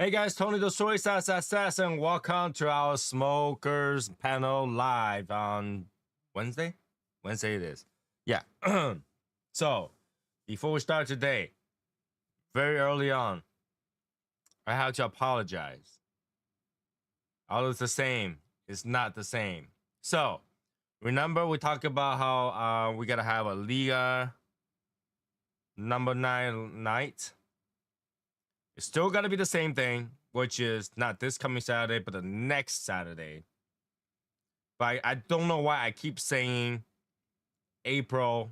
Hey guys, Tony the Soy Sauce Assassin. Welcome to our smokers panel live on Wednesday. Wednesday it is. Yeah. So, before we start today, very early on, I have to apologize. All is the same. It's not the same. So, remember we talked about how we gotta have a Liga number 9 night. It's still gonna be the same thing, which is not this coming Saturday, but the next Saturday. But I don't know why I keep saying April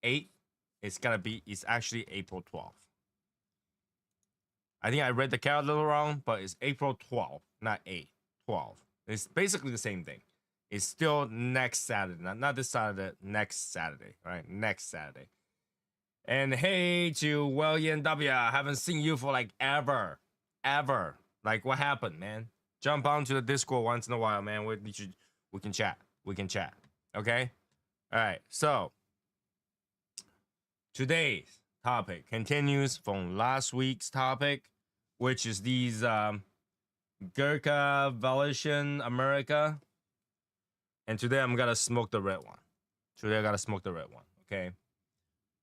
8th. It's actually April 12th. I think I read the calendar a little wrong, but it's April 12th, not 8th, 12th. It's basically the same thing. It's still next Saturday, not this Saturday, next Saturday, right? Next Saturday. And hey to William W. I haven't seen you for like ever. Like what happened, man? Jump onto the Discord once in a while, man. We can chat. We can chat. Okay? Alright, so today's topic continues from last week's topic, which is these Gurkha Valetian America. And today I'm gonna smoke the red one. Okay?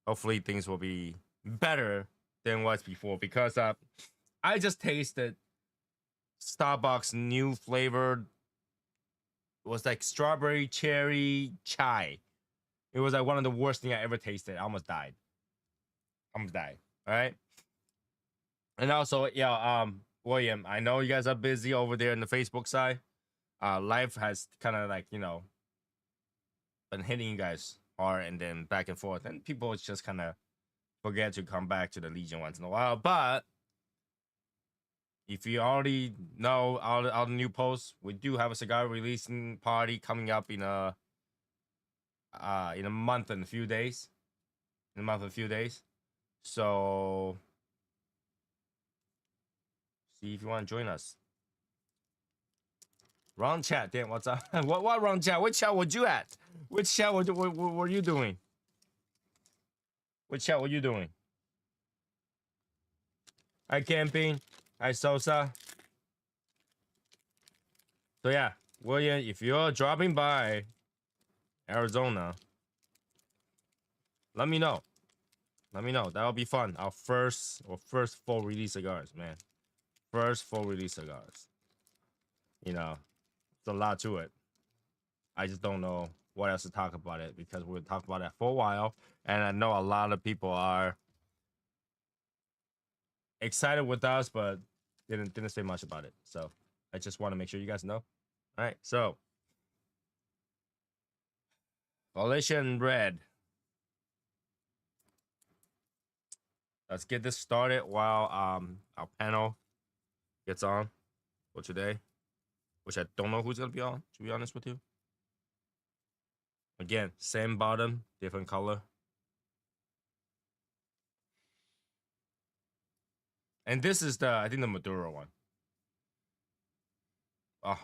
Hopefully things will be better than what's before, because I just tasted Starbucks new flavored. It was like strawberry cherry chai. It was like one of the worst things I ever tasted. I almost died. All right. And also, yeah, William, I know you guys are busy over there in the Facebook side. Life has kind of like, been hitting you guys hard and then back and forth, and people just kind of forget to come back to the Legion once in a while. But if you already know all the new posts, we do have a cigar releasing party coming up in a month and a few days. So see if you want to join us. Wrong chat, damn, what's up? what wrong chat? Which chat were you at? Which chat were you doing? Which chat were you doing? Hi, Camping. Hi, Sosa. So yeah, William, if you're dropping by Arizona, let me know. That'll be fun. Our first full release cigars, man. First full release cigars. It's a lot to it. I just don't know what else to talk about it, because we'll talk about that for a while, and I know a lot of people are excited with us, but didn't say much about it. So I just want to make sure you guys know. All right, so Valetian Red. Let's get this started while our panel gets on for today, which I don't know who's gonna be on, to be honest with you. Again, same bottom, different color. And this is I think the Maduro one. Oh,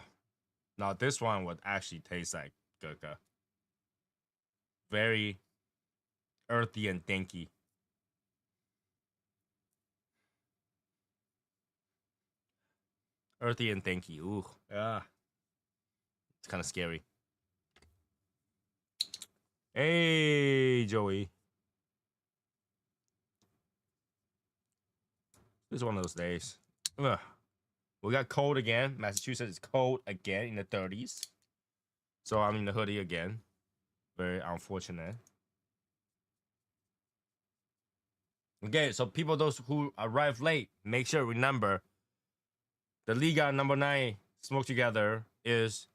now this one would actually taste like gurkha. Very earthy and danky. Ooh, yeah. It's kind of scary. Hey, Joey. This is one of those days. Ugh. We got cold again. Massachusetts is cold again in the 30s. So I'm in the hoodie again. Very unfortunate. Okay, so people, those who arrive late, make sure remember the Liga number 9 Smoke Together is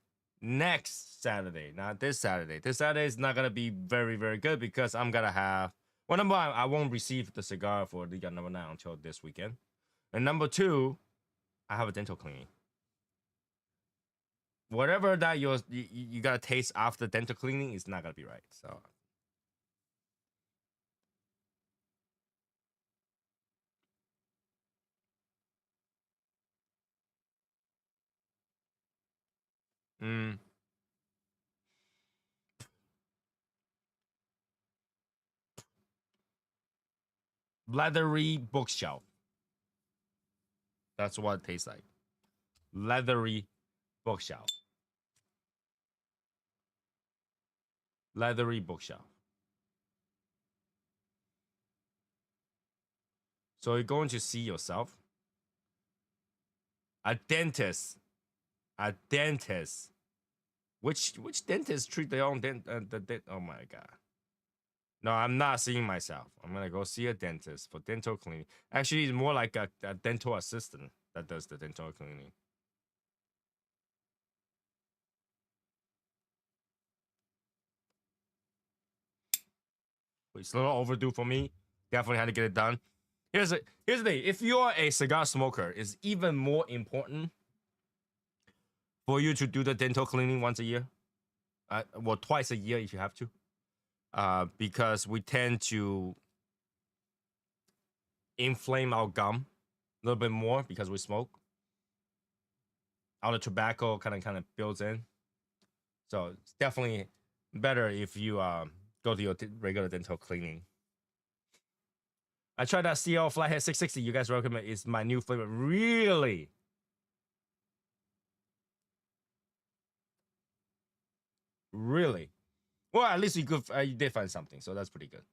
next Saturday, not this Saturday. This Saturday is not gonna be very, very good, because I'm gonna have, well, number one, I won't receive the cigar for Liga number 9 until this weekend. And number two, I have a dental cleaning. Whatever that you gotta taste after dental cleaning is not gonna be right. So leathery bookshelf. That's what it tastes like. Leathery bookshelf. Leathery bookshelf. So you're going to see yourself. A dentist. A dentist. Which dentist treat their own oh my god. No, I'm not seeing myself. I'm gonna go see a dentist for dental cleaning. Actually, it's more like a dental assistant that does the dental cleaning. It's a little overdue for me. Definitely had to get it done. Here's the thing. If you're a cigar smoker, it's even more important for you to do the dental cleaning once a year. Well, twice a year if you have to. Because we tend to inflame our gum a little bit more because we smoke. All the tobacco kind of builds in. So it's definitely better if you go to your regular dental cleaning. I tried that CL Flathead 660 you guys recommend. It's my new flavor. Really? Really? Well, at least you did find something, so that's pretty good.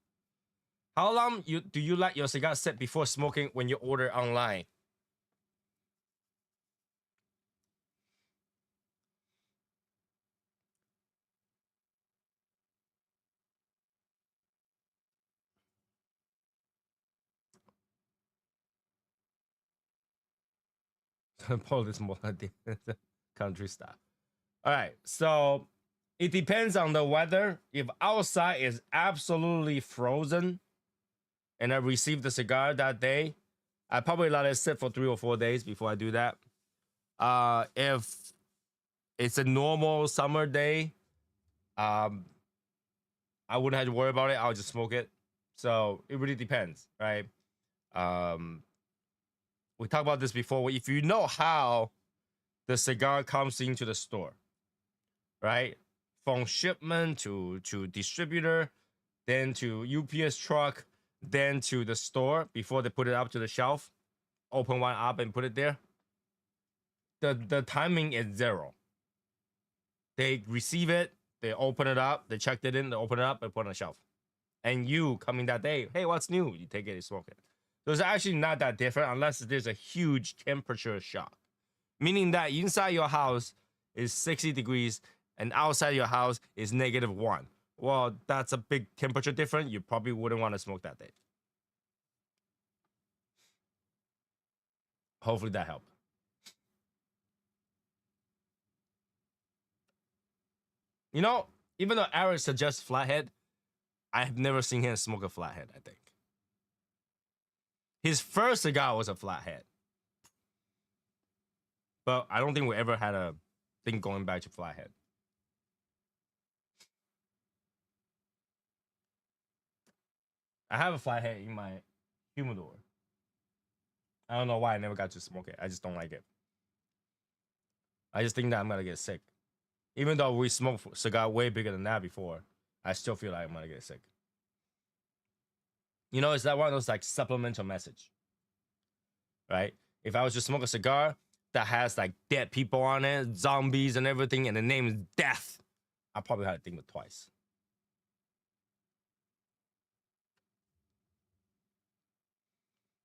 How long do you let your cigar sit before smoking when you order online? Pull this more country style. All right, so it depends on the weather. If outside is absolutely frozen, and I received the cigar that day, I probably let it sit for 3 or 4 days before I do that. If it's a normal summer day, I wouldn't have to worry about it. I'll just smoke it. So it really depends, right? We talked about this before. If you know how the cigar comes into the store, right? From shipment to distributor, then to UPS truck, then to the store before they put it up to the shelf, open one up and put it there. The timing is 0. They receive it, they open it up, they checked it in, they open it up and put it on the shelf. And you coming that day, hey, what's new? You take it, you smoke it. So it's actually not that different unless there's a huge temperature shock. Meaning that inside your house is 60 degrees and outside your house is -1. Well, that's a big temperature difference. You probably wouldn't want to smoke that day. Hopefully that helped. You know, even though Eric suggests flathead, I have never seen him smoke a flathead, I think. His first cigar was a flathead. But I don't think we ever had a thing going back to flathead. I have a flathead in my humidor. I don't know why I never got to smoke it. I just don't like it. I just think that I'm gonna get sick. Even though we smoked cigar way bigger than that before, I still feel like I'm gonna get sick. You know, is that one of those like supplemental message? Right? If I was to smoke a cigar that has like dead people on it, zombies and everything, and the name is death, I probably had to think it twice.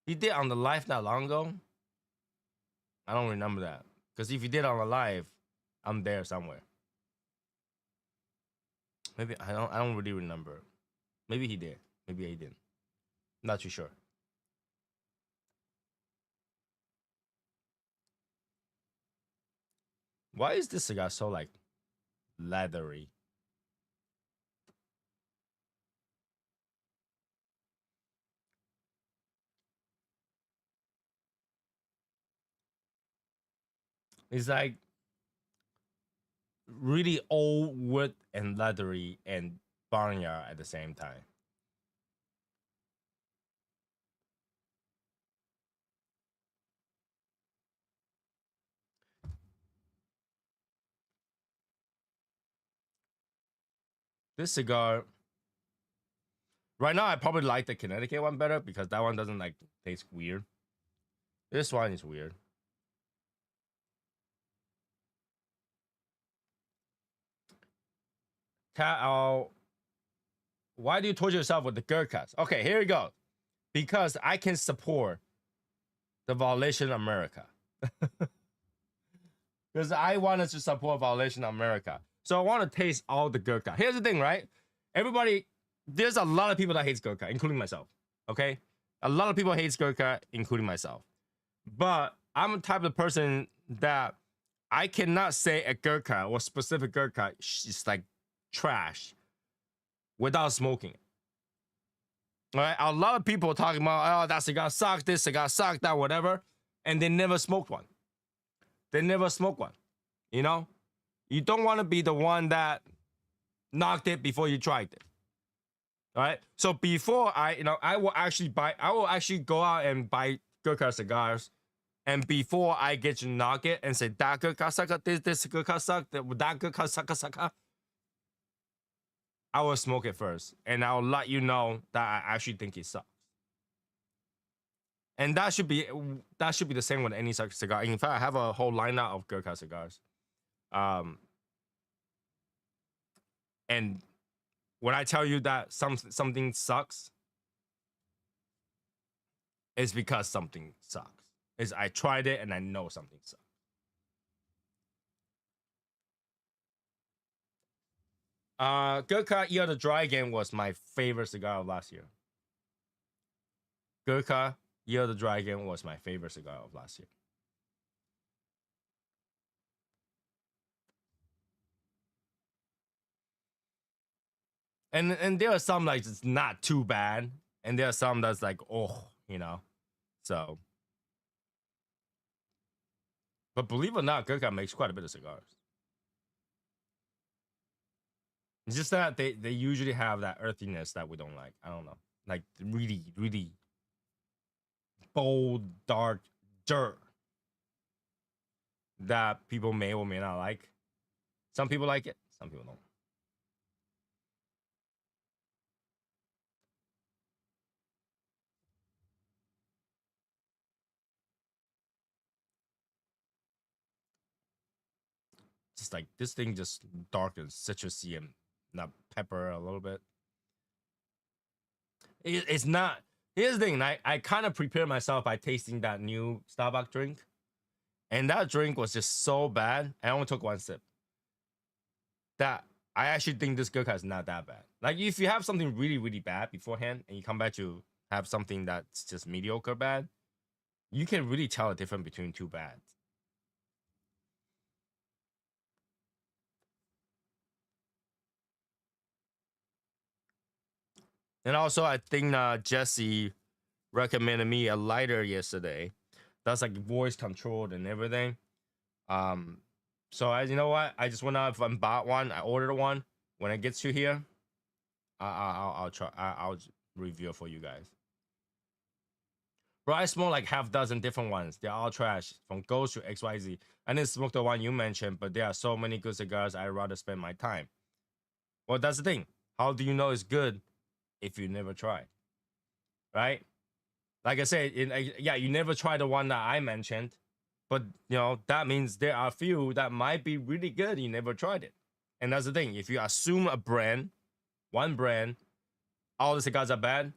He did on the live not long ago. I don't remember that. Because if he did on the live, I'm there somewhere. Maybe I don't really remember. Maybe he did. Maybe he didn't. Not too sure. Why is this cigar so like leathery? It's like really old wood and leathery and barnyard at the same time. This cigar, right now, I probably like the Connecticut one better because that one doesn't like taste weird. This one is weird. Why do you torture yourself with the gurkhas? Okay, here we go. Because I can support the violation of America. Because I wanted to support violation of America. So I want to taste all the gurkha. Here's the thing, right? Everybody, there's a lot of people that hates gurkha, including myself. Okay? A lot of people hates gurkha, including myself. But I'm the type of person that I cannot say a gurkha or specific gurkha is like trash without smoking it. All right? A lot of people talking about, oh, that cigar sucks, this cigar sucks, that, whatever. And they never smoked one. They never smoked one. You know? You don't want to be the one that knocked it before you tried it. All right. So before I will actually go out and buy gurkha cigars. And before I get to knock it and say, that gurkha sucka, this gurkha suck, that gurkha sucka, I will smoke it first. And I'll let you know that I actually think it sucks. And that should be the same with any cigar. In fact, I have a whole lineup of gurkha cigars. And when I tell you that something sucks, it's because something sucks. Is I tried it and I know something sucks. Gurkha Year the Dragon was my favorite cigar of last year. Gurkha Year the Dragon was my favorite cigar of last year. And there are some like it's not too bad, and there are some that's like, oh, you know. So, but believe it or not, Gurkha makes quite a bit of cigars. It's just that they usually have that earthiness that we don't like. I don't know, like really, really bold, dark dirt that people may or may not like. Some people like it, some people don't. Just like this thing, just dark and citrusy and not pepper a little bit. It's not. Here's the thing. I kind of prepared myself by tasting that new Starbucks drink, and that drink was just so bad. I only took one sip. That I actually think this gurkha is not that bad. Like if you have something really really bad beforehand, and you come back to have something that's just mediocre bad, you can really tell the difference between two bads. And also, I think Jesse recommended me a lighter yesterday. That's like voice controlled and everything. So you know what? I just went out and bought one. I ordered one. When it gets to here, I'll try. I'll review it for you guys. Bro, I smoked like half dozen different ones. They're all trash, from Ghost to XYZ. I didn't smoke the one you mentioned, but there are so many good cigars. I'd rather spend my time. Well, that's the thing. How do you know it's good if you never try? Right? Like I said, yeah, you never tried the one that I mentioned, but you know that means there are a few that might be really good. You never tried it, and that's the thing. If you assume a brand, one brand, all the cigars are bad,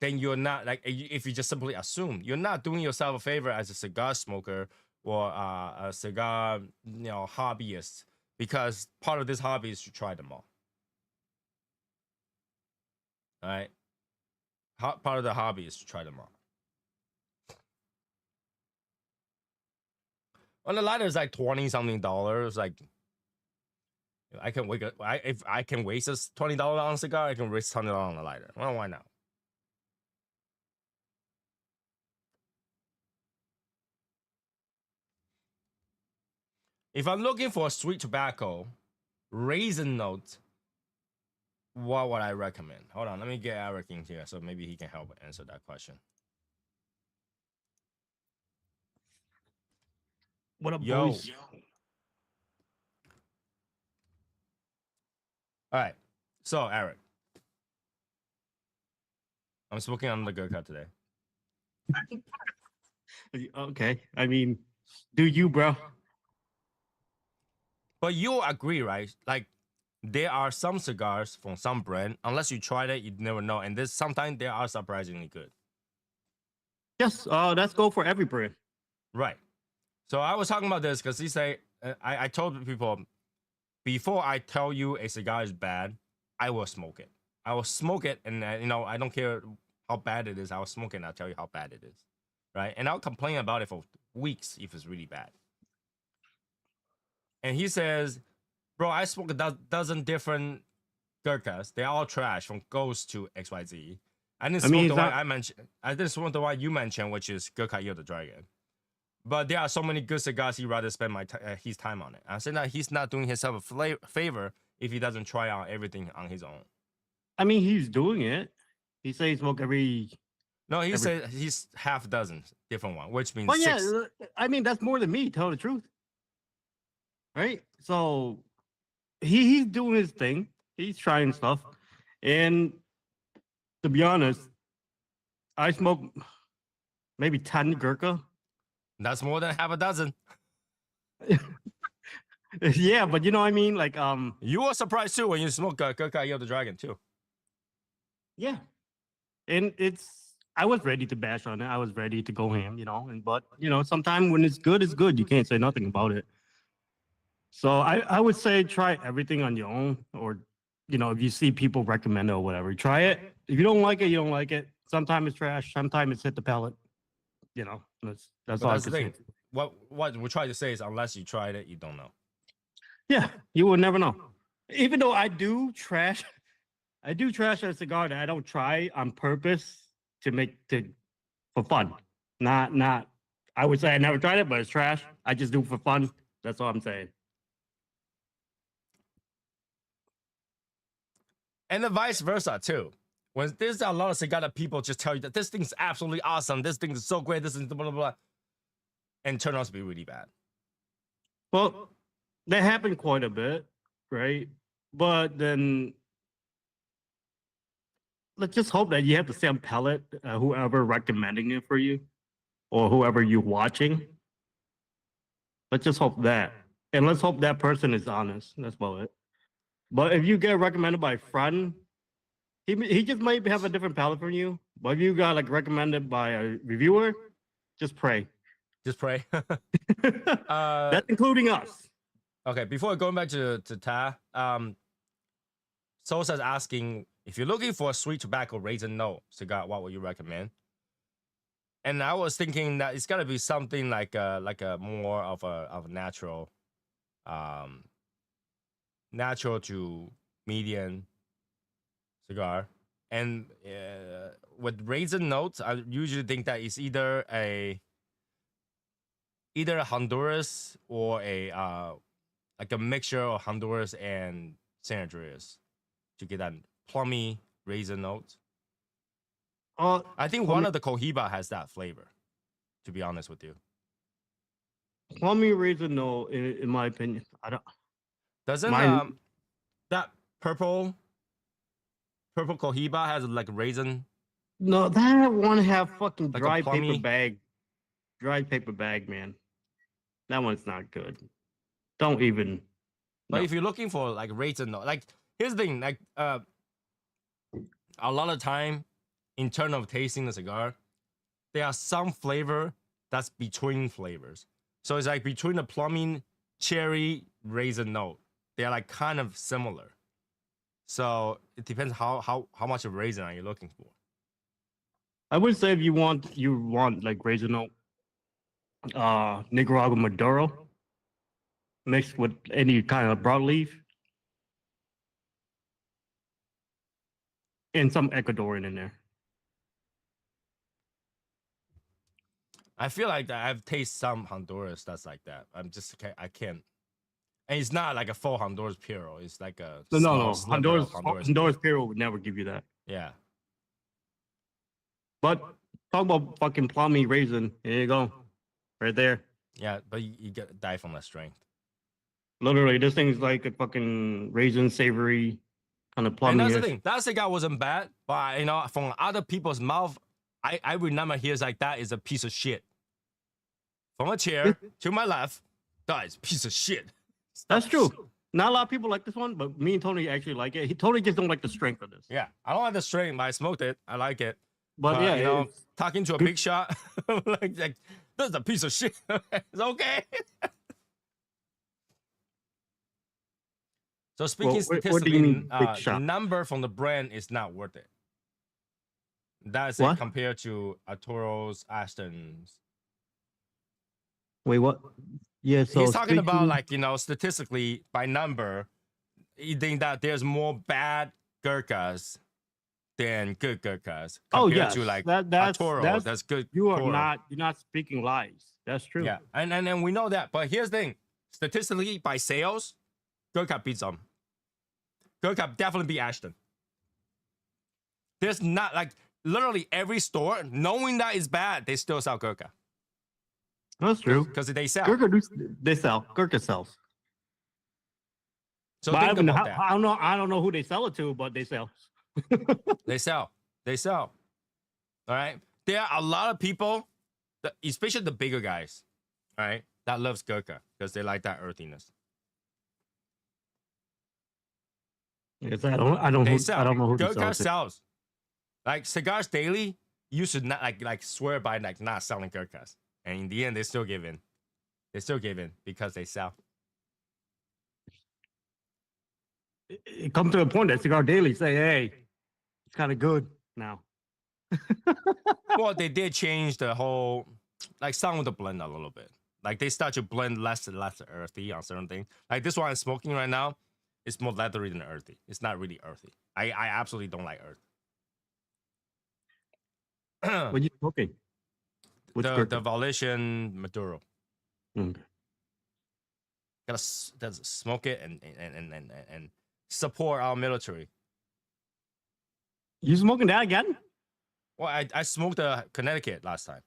then you're not like if you just simply assume, you're not doing yourself a favor as a cigar smoker or a cigar hobbyist, because part of this hobby is to try them all. All right, part of the hobby is to try them all. On the lighter is like 20 something dollars. Like I can wake up. If I can waste this $20 on a cigar, I can waste $100 on a lighter. Well, why not? If I'm looking for a sweet tobacco, raisin note, what would I recommend? Hold on, let me get Eric in here so maybe he can help answer that question. What up, Yo. boys? All right. So, Eric, I'm smoking on the gurkha today. Okay, I mean, do you, bro? But you agree, right? Like there are some cigars from some brand, unless you tried it, you'd never know. And this sometimes they are surprisingly good. Yes, that's go for every brand. Right. So I was talking about this because he say I told people before I tell you a cigar is bad, I will smoke it. I will smoke it, and I don't care how bad it is. I will smoke it, and I'll tell you how bad it is, right? And I'll complain about it for weeks if it's really bad. And he says, "Bro, I smoke a dozen different gurkhas. They're all trash from Ghost to XYZ. I didn't I smoke mean, the it's one not. I mentioned. I didn't smoke the one you mentioned, which is Gurkha Year the Dragon. But there are so many good cigars. He'd rather spend his time on it. I said that he's not doing himself a favor if he doesn't try out everything on his own. I mean, he's doing it. He says he smoke No, he every. said he's half a dozen different one, which means Well, yeah. six. I mean, that's more than me. Tell the truth, right? So he's doing his thing. He's trying stuff, and to be honest, I smoke maybe 10 Gurkha. That's more than half a dozen. Yeah, but you know what I mean? Like, You were surprised too when you smoked Gurkha Year the Dragon too. yeah. And I was ready to bash on it. I was ready to go ham, but sometimes when it's good, it's good. You can't say nothing about it. So I would say try everything on your own, or if you see people recommend it or whatever, try it. If you don't like it, you don't like it. Sometimes it's trash, sometimes it's hit the palate. That's But all I that's the can thing. say. What we try to say is unless you tried it, you don't know. Yeah, you will never know. Even though I do trash a cigar that I don't try on purpose for fun. Not. I would say I never tried it, but it's trash. I just do it for fun. That's all I'm saying. And the vice versa too. When there's a lot of cigar that people just tell you that this thing's absolutely awesome, this thing is so great, this is blah blah blah, and turn out to be really bad. Well, that happened quite a bit, right? But then let's just hope that you have the same palate, whoever recommending it for you, or whoever you're watching. Let's just hope that, and let's hope that person is honest. That's about it. But if you get recommended by a friend, he just might have a different palate from you. But if you got like recommended by a reviewer, just pray. Just pray. That's including us. Okay, before going back to Ta, Sosa's asking if you're looking for a sweet tobacco raisin note cigar, what would you recommend? And I was thinking that it's gotta be something like a more of a natural, natural to medium cigar. And with raisin notes, I usually think that it's either a Honduras or a like a mixture of Honduras and San Andreas to get that plummy raisin note. I think one of the Cohiba has that flavor, to be honest with you. Plummy raisin, no, in my opinion. I don't. Doesn't Mine, that purple Cohiba has like raisin, no, that one have fucking like a plummy? dry paper bag, man. That one's not good. Don't even. But No. if you're looking for like raisin note, like here's the thing, like a lot of time in terms of tasting the cigar, there are some flavor that's between flavors. So it's like between the plumbing cherry raisin note. They're like kind of similar. So it depends how much of raisin are you looking for. I would say if you want like raisin, Nicaragua Maduro mixed with any kind of broadleaf and some Ecuadorian in there. I feel like that I've tasted some Honduras that's like that. I can't. And it's not like a full Honduras Puro. It's like a No. sliver of Honduras. Honduras Puro would never give you that. Yeah. But talk about fucking plummy raisin. There you go, right there. Yeah, but you get die from that strength. Literally, this thing's like a fucking raisin savory kind of And plummy. that's the thing. That cigar wasn't bad, but from other people's mouth, I remember hears like that is a piece of shit. From a chair to my left, that is a piece of shit. That's true. Not a lot of people like this one, but me and Tony actually like it. Tony just don't like the strength of this. Yeah, I don't like the strain, but I smoked it. I like it. But yeah, you know, it's talking to a good. big shot, like that's a piece of shit. It's okay. So speaking Well, what do you statistically, mean big shot? number from the brand is not worth it. That's it What? compared to Arturo's, Ashton's. Wait, what? Yeah, so He's talking about speaking- like, you know, statistically by number, you think that there's more bad gurkhas than good gurkhas Oh compared yes, to like that's Arturo. That's good. you're Toro. not speaking lies. That's true. Yeah, and we know that. But here's the thing: statistically, by sales, Gurkha beats them. Gurkha definitely beat Ashton. There's not like literally every store, knowing that it's bad, they still sell Gurkha That's true. because they sell. They sell. Gurkha sells. So But think about that. I don't know who they sell it to, but they sell. They sell. They sell. All right. There are a lot of people, especially the bigger guys, all right, that loves Gurkha because they like that earthiness. Yes, I don't They sell. I don't know who they Gurkha sell it to. sells. Like Cigars Daily, you should not like swear by like not selling Gurkhas, and in the end, they still give in. They still give in because they sell. It come to a point that Cigar Daily say, "Hey, it's kind of good now." Well, they did change the whole, like some of the blend a little bit. Like they start to blend less and less earthy on certain things. Like this one I'm smoking right now, it's more leathery than earthy. It's not really earthy. I absolutely don't like earth. What you smoking? Which the Gurkha? Volition Maduro. Okay. Gotta smoke it and support our military. You smoking that again? Well, I smoked the Connecticut last time,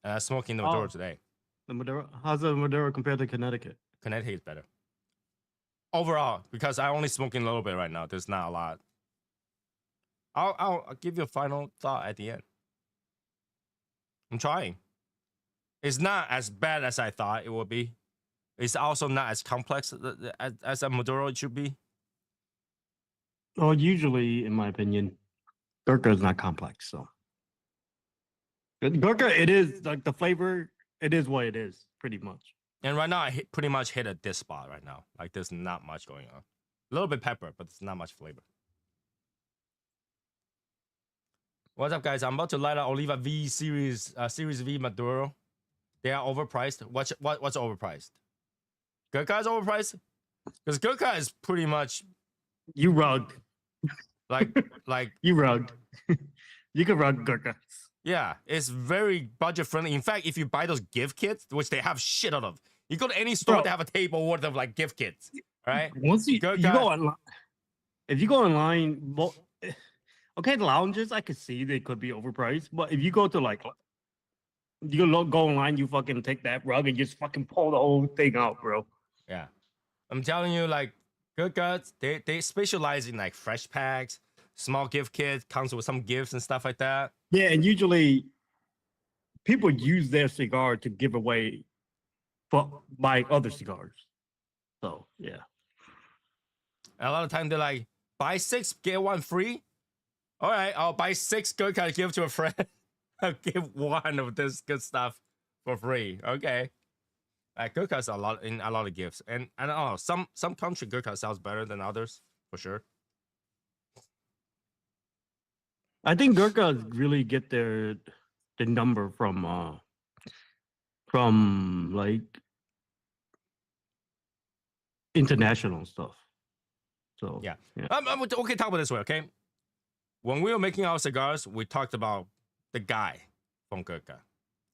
and I'm smoking the Maduro Oh. today. The Maduro. How's the Maduro compared to Connecticut? Connecticut is better overall because I only smoking a little bit right now. There's not a lot. I'll give you a final thought at the end. I'm trying. It's not as bad as I thought it would be. It's also not as complex as a Maduro it should be. Well, usually, in my opinion, Gurkha is not complex. So Gurkha, it is like the flavor. It is what it is, pretty much. And right now, I pretty much hit at this spot right now. Like there's not much going on. A little bit pepper, but it's not much flavor. What's up, guys? I'm about to light up Oliva V Series V Maduro. They are overpriced. What's overpriced? Gurkha is overpriced? Because Gurkha is pretty much You rugged. like You rugged. You can rug Gurkha. yeah, it's very budget friendly. In fact, if you buy those gift kits, which they have shit out of, you go to any store, Bro. they have a table worth of like gift kits, right? Once you Gurkha- go online, if you go online, well, okay, the lounges I could see they could be overpriced, but if you go to like, you go online, you fucking take that rug and just fucking pull the whole thing out, bro. Yeah, I'm telling you, like Gurkha, they specialize in like fresh packs, small gift kits, comes with some gifts and stuff like that. Yeah, and usually people use their cigar to give away for buy other cigars. So yeah. And a lot of times they're like, buy 6, get 1 free. All right, I'll buy 6 Gurkha, give to a friend. I'll give 1 of this good stuff for free. Okay. Gurkha's a lot of gifts, and I don't know, some country Gurkha sells better than others for sure. I think Gurkha really get the number from like international stuff. So Yeah. Okay, talk about it this way, okay? When we were making our cigars, we talked about the guy from Gurkha.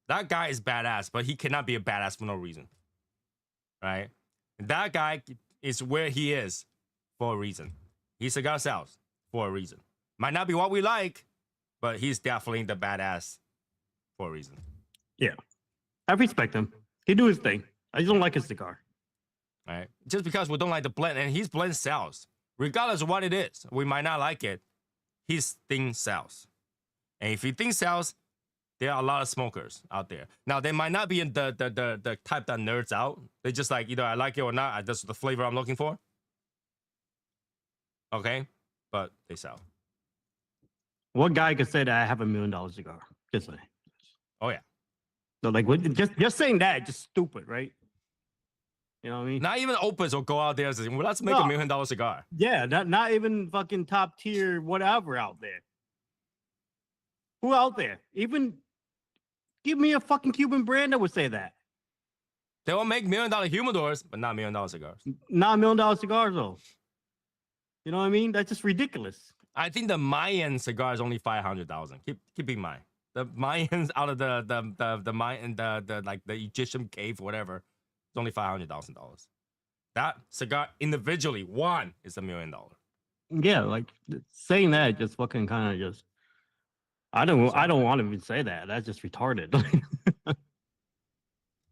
That guy is badass, but he cannot be a badass for no reason. Right? That guy is where he is for a reason. He cigar sells for a reason. Might not be what we like, but he's definitely the badass for a reason. yeah, I respect him. He do his thing. I just don't like his cigar. Right? Just because we don't like the blend, and his blend sells. Regardless of what it is, we might not like it. His thing sells. And if his thing sells, There are a lot of smokers out there. Now they might not be in the type that nerds out. They just like either I like it or not. That's the flavor I'm looking for. Okay, but they sell. What guy could say that I have $1 million cigar? Just say. Oh yeah. So like, just saying that, just stupid, right? You know what I mean? Not even Opus will go out there and say, well, let's make $1 million cigar. Yeah, not even fucking top tier whatever out there. Who out there? Even give me a fucking Cuban brand that would say that. They will make $1 million humidors, but not $1 million cigars. Not $1 million cigars though. You know what I mean? That's just ridiculous. I think the Mayan cigar is only 500,000. Keep in mind. The Mayans out of the Mayan the like the Egyptian cave, whatever, it's only $500,000. That cigar individually, one, is $1 million. Yeah, like saying that just fucking kind of just. I don't want to even say that. That's just retarded.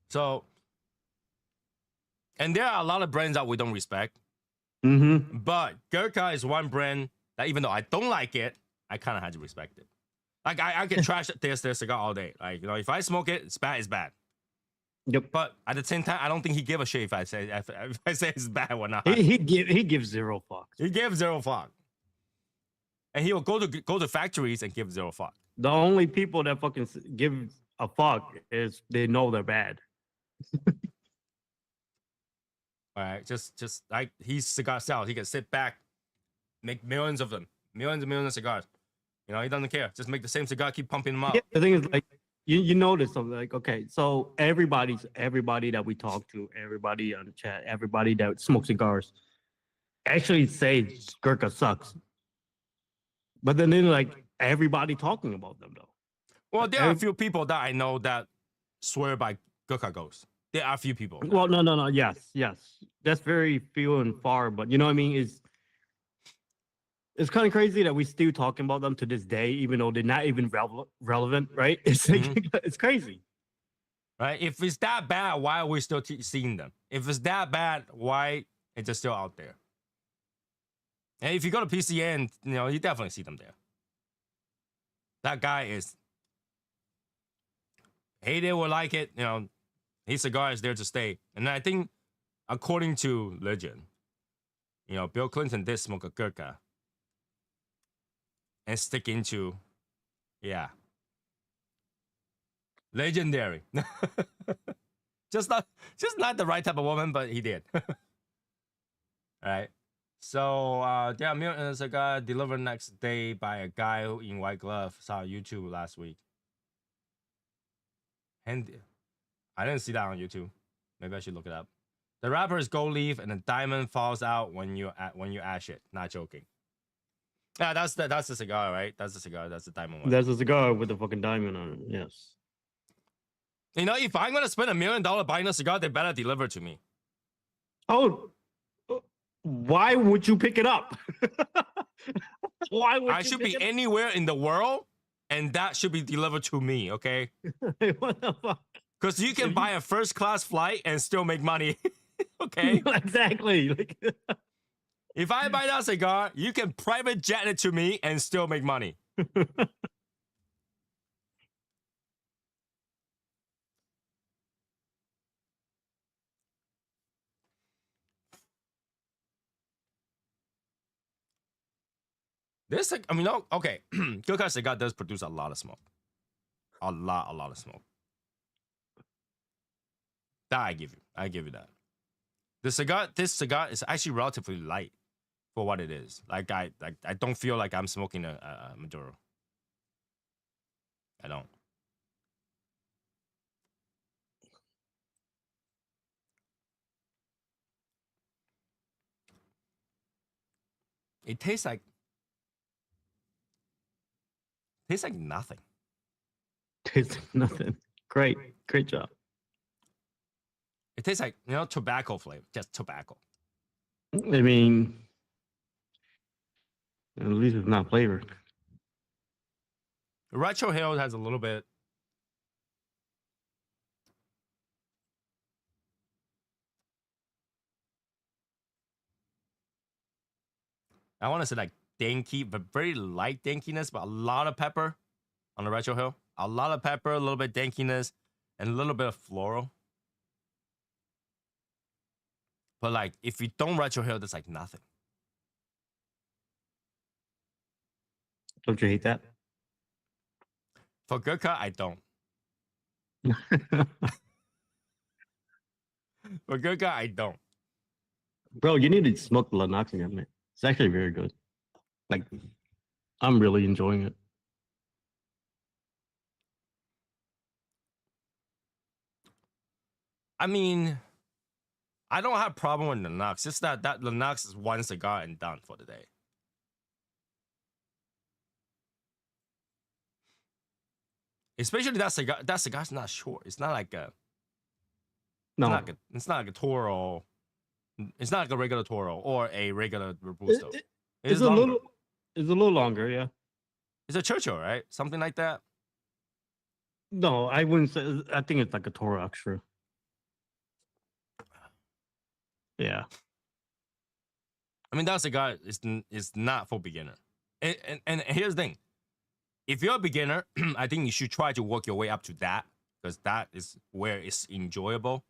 So, and there are a lot of brands that we don't respect. Mm-hmm. But Gurkha is one brand that even though I don't like it, I kind of had to respect it. Like I can trash their cigar all day. Like, you know, if I smoke it, it's bad, it's bad. Yep. But at the same time, I don't think he give a shit if I say it's bad or not. He gives zero fucks. He gives zero fuck. And he will go to factories and give zero fuck. The only people that fucking give a fuck is they know they're bad. All right, just like he's cigar sales, he can sit back, make millions of them, millions and millions of cigars. You know, he doesn't care. Just make the same cigar, keep pumping them out. Yeah, the thing is, like, you notice something like, okay, so everybody that we talk to, everybody on the chat, everybody that smokes cigars, actually say Gurkha sucks. But then like everybody talking about them though. Well, there are a few people that I know that swear by Gurkha Ghost. There are a few people. Well, no. Yes. That's very few and far, but you know what I mean? It's kind of crazy that we still talking about them to this day, even though they're not even relevant, right? It's like, it's crazy. Right? If it's that bad, why are we still seeing them? If it's that bad, why it's just still out there? And if you go to PCN, you know, you definitely see them there. That guy is hate it or like it, you know, his cigar is there to stay. And I think, according to legend, you know, Bill Clinton did smoke a Gurkha and stick into, yeah, legendary. just not the right type of woman, but he did. All right. So yeah, Milton cigar delivered next day by a guy who in white glove. Saw on YouTube last week. And I didn't see that on YouTube. Maybe I should look it up. The wrapper is gold leaf, and the diamond falls out when you ash it. Not joking. Yeah, that's the cigar, right? That's the cigar. That's the diamond one. That's a cigar with the fucking diamond on it. Yes. You know, if I'm gonna spend $1 million buying a cigar, they better deliver to me. Oh, why would you pick it up? Why would I should be anywhere in the world, and that should be delivered to me. Okay? What the fuck? Because you can buy a first class flight and still make money. Okay? Exactly. Like, if I buy that cigar, you can private jet it to me and still make money. This, I mean, okay. Gurkha cigar does produce a lot of smoke. A lot of smoke. That I give you that. This cigar is actually relatively light for what it is. Like I don't feel like I'm smoking a Maduro. I don't. It tastes like nothing. tastes like nothing. Great job. It tastes like, you know, tobacco flavor, just tobacco. I mean, at least it's not flavored. Retro Hill has a little bit. I want to say like danky, but very light dankiness, but a lot of pepper on the Retro Hill. a lot of pepper, a little bit dankiness, and a little bit of floral. But like, if you don't retrohale, there's like nothing. Don't you hate that? For gurkha, I don't. For gurkha, I don't. Bro, you need to smoke the Lennox again, man. It's actually very good. Like, I'm really enjoying it. I mean, I don't have a problem with Lennox. Just that Lennox is one cigar and done for the day. Especially that cigar. That cigar's not short. It's not like a. No, It's not like a Toro. It's not like a regular Toro or a regular Robusto. it's a longer. it's a little longer, yeah. It's a Churchill, right? Something like that. No, I wouldn't say. I think it's like a Toro Extra. Yeah. I mean, that cigar is not for beginner. And here's the thing: if you're a beginner, I think you should try to work your way up to that because that is where it's enjoyable.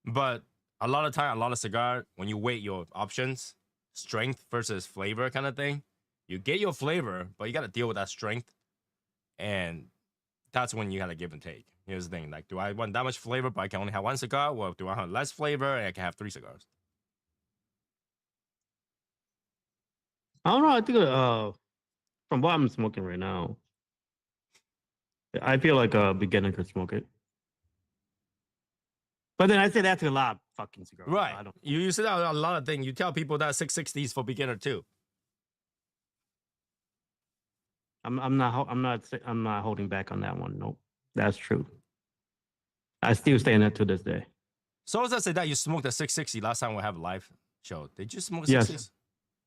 But a lot of time, a lot of cigar, when you weigh your options, strength versus flavor kind of thing, you get your flavor, but you got to deal with that strength, and that's when you got to give and take. Here's the thing: like, do I want that much flavor, but I can only have one cigar, or do I want less flavor and I can have 3 cigars? I don't know. I think from what I'm smoking right now, I feel like a beginner could smoke it. But then I say that to a lot of fucking cigars. Right. So I don't. You say that a lot of things. You tell people that 660 is for beginner too. I'm not holding back on that one. Nope, that's true. I still stand it to this day. So as I said that you smoked a 660 last time we have a live show. Did you smoke a Yes. 660?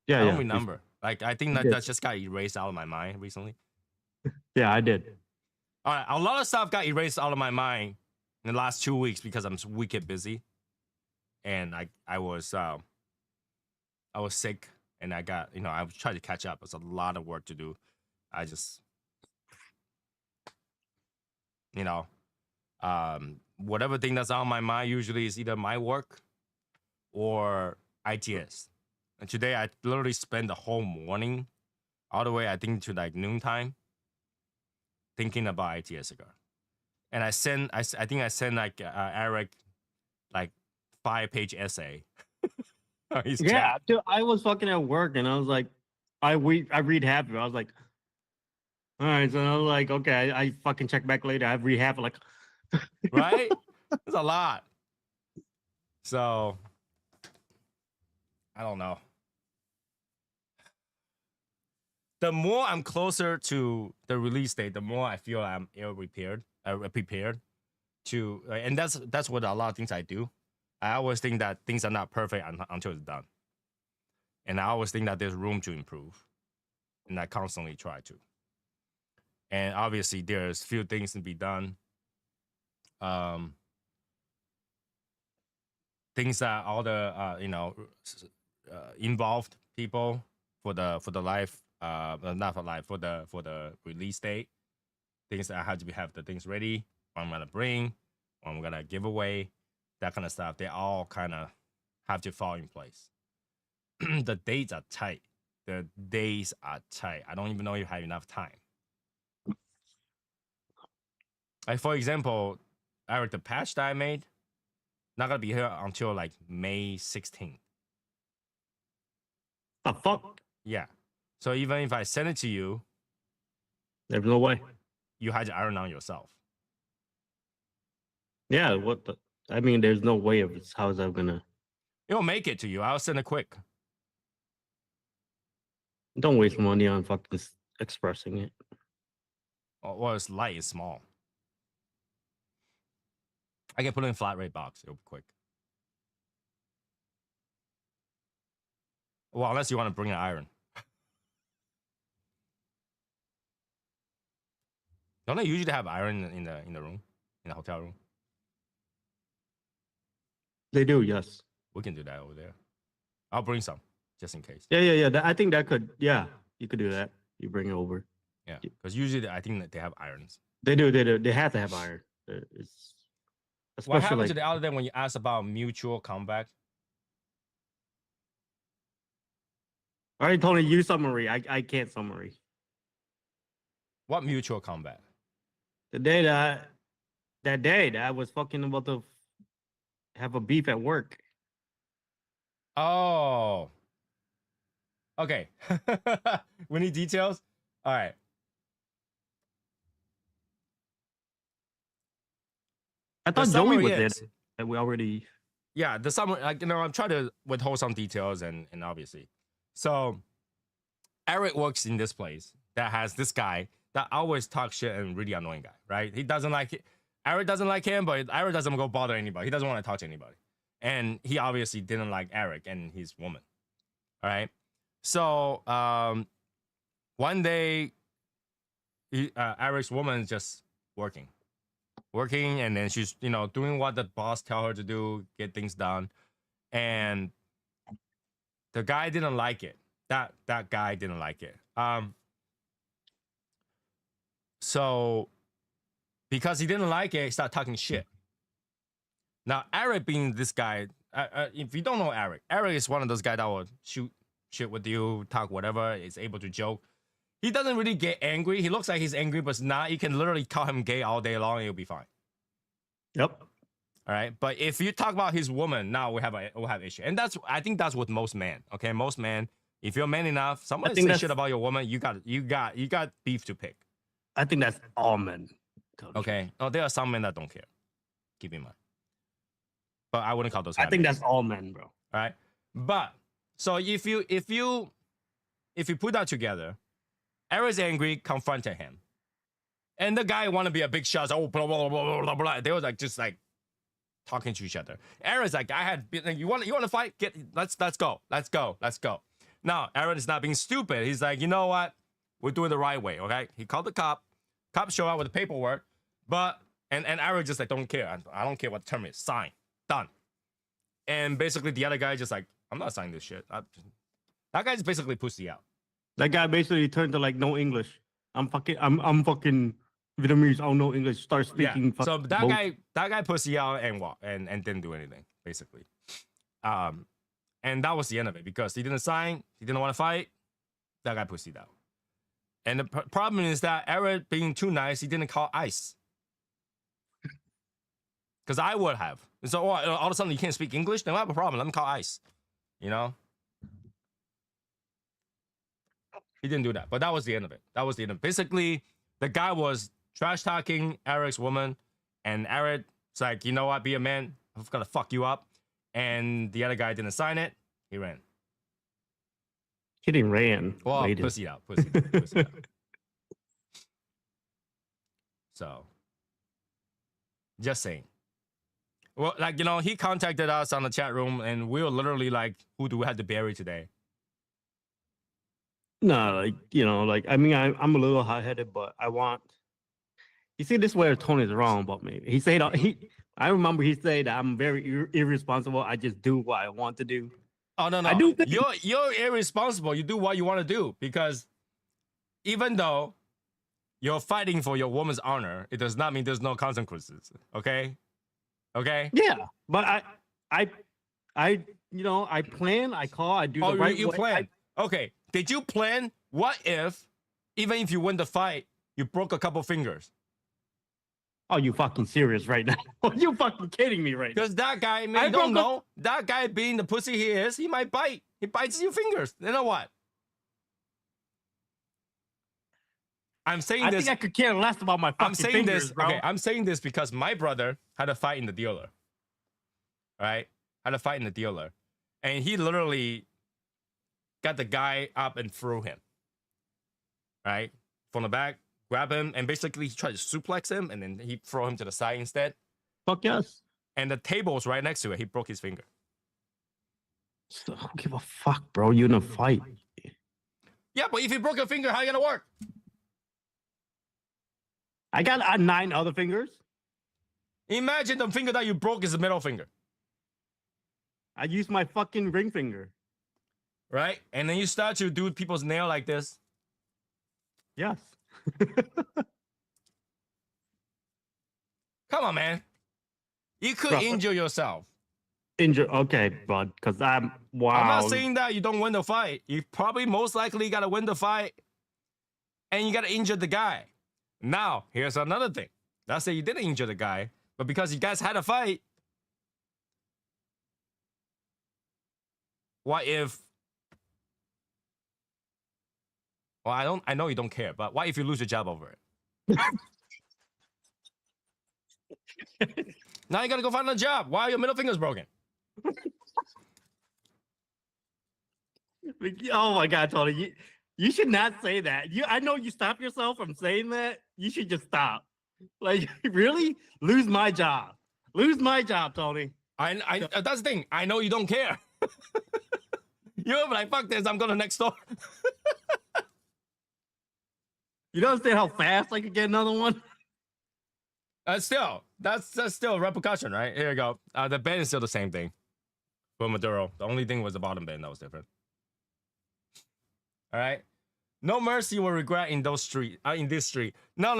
Yeah, I don't yeah. remember. Like I think that did. that just got erased out of my mind recently. Yeah, I did. All right, a lot of stuff got erased out of my mind in the last 2 weeks because I'm wicked busy, and I was sick, and I got I was trying to catch up. It's a lot of work to do. I just whatever thing that's on my mind usually is either my work or ITS. And today I literally spent the whole morning, all the way I think to like noontime, thinking about ITS cigar. And I think I sent like Eric like 5-page essay. on his Yeah, chat. dude, I was fucking at work and I was like, I read half of it. I was like, all right. So I was like, okay, I fucking check back later. I read half of like, Right? It's a lot. So I don't know. The more I'm closer to the release date, the more I feel I'm prepared to, and that's what a lot of things I do. I always think that things are not perfect until it's done, and I always think that there's room to improve, and I constantly try to. And obviously, there's few things to be done. Things that all the involved people for the live not for live for the release date, things that I have to have the things ready, what I'm gonna bring, what I'm gonna give away, that kind of stuff. They all kind of have to fall in place. The dates are tight. The days are tight. I don't even know if you have enough time. Like for example, Eric, the patch that I made, not gonna be here until like May 16th. the fuck? Yeah. So even if I send it to you, There's no way. you had to iron on yourself. Yeah, what the? I mean, there's no way of it's. How is that gonna? It'll make it to you. I'll send it quick. Don't waste money on fucking expressing it. Well, it's light, it's small. I can put it in flat rate box. It'll be quick. Well, unless you want to bring an iron. Don't they usually have iron in the room, in the hotel room? They do, yes. We can do that over there. I'll bring some just in case. Yeah. I think that could. Yeah, you could do that. You bring it over. Yeah, because usually I think that they have irons. They do. They do. They have to have iron. It's What especially happened to like the other day when you asked about mutual comeback? I already told you summary. I can't summary. What mutual comeback? The day that day that I was fucking about to have a beef at work. Oh, okay. We need details. All right. I The thought Joey summary was there. is, And we already. yeah, the summary. Like, I'm trying to withhold some details and obviously, so Eric works in this place that has this guy that always talks shit and really annoying guy, right? He doesn't like it. Eric doesn't like him, but Eric doesn't go bother anybody. He doesn't want to talk to anybody. And he obviously didn't like Eric and his woman. All right. So one day, Eric's woman is just working, and then she's doing what the boss tell her to do, get things done, and the guy didn't like it. That guy didn't like it. So because he didn't like it, he started talking shit. Now Eric being this guy, if you don't know Eric, Eric is one of those guys that will shoot shit with you, talk whatever, is able to joke. He doesn't really get angry. He looks like he's angry, but it's not. You can literally call him gay all day long and he'll be fine. Yep. All right. But if you talk about his woman, now we'll have issue. And I think that's with most men. Okay. Most men, if you're man enough, somebody say shit about your woman, you got beef to pick. I think that's all men. Okay. Oh, there are some men that don't care. Keep in mind. But I wouldn't call those. I think that's all men, bro. All right. But so if you put that together, Eric's angry, confronted him. And the guy want to be a big shot. Oh, blah, blah, blah, blah, blah, blah. They were like, just like talking to each other. Eric's like, you want to fight? Let's go. Now, Eric is not being stupid. He's like, you know what? We're doing the right way, okay? He called the cop. Cop show up with the paperwork. And Eric just like, don't care. I don't care what the term is. Sign. Done. And basically the other guy just like, I'm not signing this shit. That guy's basically pussy out. That guy basically turned to like no English. I'm fucking Vietnamese. I don't know English. Start speaking. Yeah. So that guy pussy out and walked and didn't do anything basically. And that was the end of it because he didn't sign. He didn't want to fight. That guy pussied out. And the problem is that Eric being too nice, he didn't call ICE. Because I would have. And so all of a sudden you can't speak English, then I have a problem. Let me call ICE. You know. He didn't do that, but that was the end of it. Basically, the guy was trash talking Eric's woman, and Eric's like, you know what, be a man. I'm gonna fuck you up. And the other guy didn't sign it. He ran. He didn't ran. Well, pussy out. So, just saying. Well, like, he contacted us on the chat room, and we were literally like, who do we have to bury today? No, like I mean, I'm a little hot-headed, but I want. You see, this where Tony's wrong about me. He said I remember he said that I'm very irresponsible. I just do what I want to do. Oh no! I do. You're irresponsible. You do what you want to do because even though you're fighting for your woman's honor, it does not mean there's no consequences. Okay? Yeah, but I plan, I call, I do the right you way. plan. Okay. Did you plan? What if, even if you win the fight, you broke a couple fingers? Oh, you fucking serious right now? Are you fucking kidding me right now? Because that guy, man, you don't know. That guy being the pussy he is, he might bite. He bites your fingers. You know what? I'm saying this. I think I could care less about my fucking fingers, bro. Okay, I'm saying this because my brother had a fight in the dealer. All right? Had a fight in the dealer. And he literally got the guy up and threw him. Right? From the back, grab him, and basically he tried to suplex him, and then he throw him to the side instead. Fuck yes. And the table was right next to it. He broke his finger. So, I don't give a fuck, bro. You in a fight. Yeah, but if you broke your finger, how you gonna work? I got 9 other fingers. Imagine the finger that you broke is the middle finger. I used my fucking ring finger. Right? And then you start to do people's nail like this. Yes. Come on, man. You could Bro, injure yourself. injure. Okay, bud. Because I'm wow. not saying that you don't win the fight. You probably most likely gotta win the fight, and you gotta injure the guy. Now, here's another thing. Let's say you didn't injure the guy, but because you guys had a fight, what if? Well, I know you don't care, but what if you lose your job over it? Now you gotta go find a job. Why are your middle fingers broken? Oh my God, Tony, you should not say that. I know you stop yourself from saying that. You should just stop. Like, really? Lose my job. Lose my job, Tony. That's the thing. I know you don't care. You're like, fuck this. I'm going to next door. You don't understand how fast I could get another one? Still, that's still a repercussion, right? Here you go. The band is still the same thing for Maduro. The only thing was the bottom band that was different. All right. No mercy or regret in those street. In this street. No.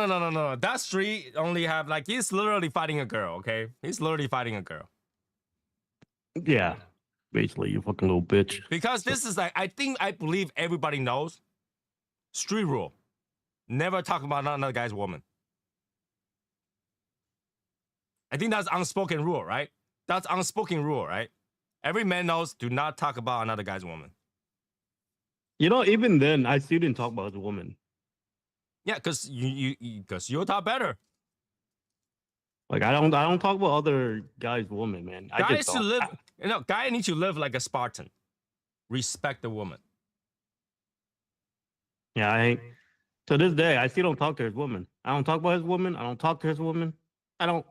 That street only have like he's literally fighting a girl. Okay, he's literally fighting a girl. Yeah, basically, you fucking little bitch. Because this is like I believe everybody knows. Street rule: never talk about another guy's woman. I think that's unspoken rule, right? That's unspoken rule, right? Every man knows do not talk about another guy's woman. You know, even then, I still didn't talk about the woman. Yeah, because you're taught better. Like I don't talk about other guys' women, man. Guys should live. Guy needs to live like a Spartan. Respect the woman. Yeah, to this day, I still don't talk to his woman. I don't talk about his woman. I don't talk to his woman. I don't.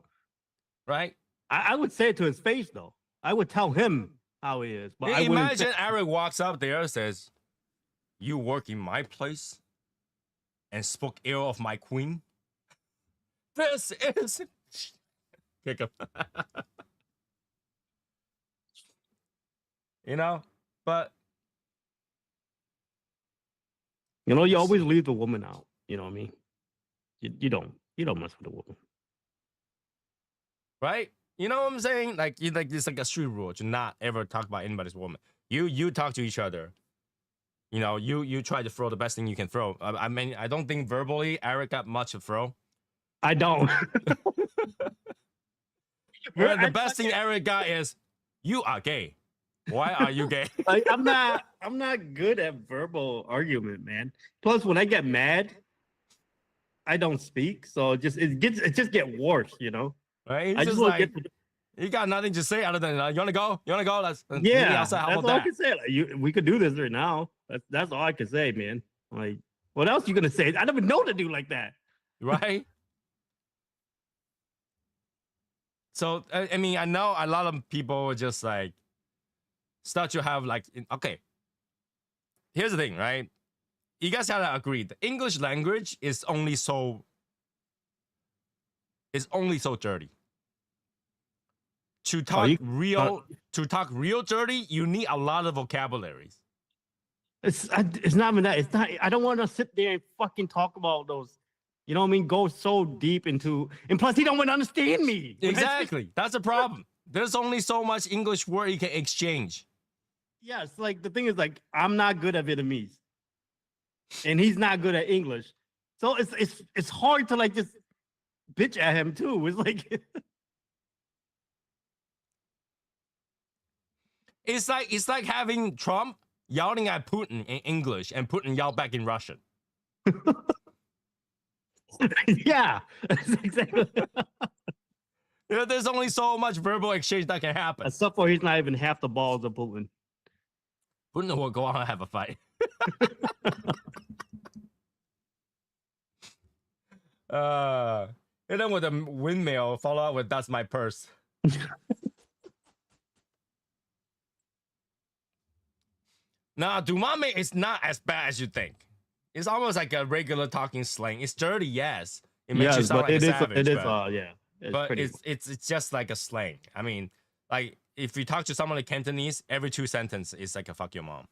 Right? I would say it to his face, though. I would tell him how he is. But I imagine Eric walks up there and says, "You work in my place and spoke ill of my queen. This is." Kick him. You know, but you know, you always leave the woman out. You know what I mean? You don't mess with the woman, right? You know what I'm saying? Like it's like a street rule to not ever talk about anybody's woman. You talk to each other. You know, you try to throw the best thing you can throw. I mean, I don't think verbally Eric got much to throw. I don't. The best thing Eric got is, "You are gay. Why are you gay?" Like, I'm not good at verbal argument, man. Plus, when I get mad, I don't speak, so it just get worse, you know. Right? I just like you got nothing to say other than you wanna go? You wanna go? Let's outside. That's all I can say. Like, we could do this right now. That's all I can say, man. Like, what else you gonna say? I never know to do like that. Right? So I mean, I know a lot of people just like start to have like okay. Here's the thing, right? You guys gotta agree. The English language is only so dirty. To talk real dirty, you need a lot of vocabularies. It's not even that. It's not. I don't want to sit there and fucking talk about those. You know what I mean? Go so deep into, and plus he don't want to understand me. Exactly. That's a problem. There's only so much English word you can exchange. Yeah, it's like the thing is like I'm not good at Vietnamese, and he's not good at English, so it's hard to like just bitch at him too. It's like it's like having Trump yelling at Putin in English and Putin yell back in Russian. Yeah, that's exactly. You know, there's only so much verbal exchange that can happen. Except for he's not even half the balls of Putin. Putin will go on and have a fight. And then with a windmill, follow up with "That's my purse." Nah, Dumame is not as bad as you think. It's almost like a regular talking slang. It's dirty, yes. It makes you sound like a savage. It is, yeah. But it's just like a slang. I mean, like if you talk to someone in Cantonese, every 2 sentences is like a "fuck your mom."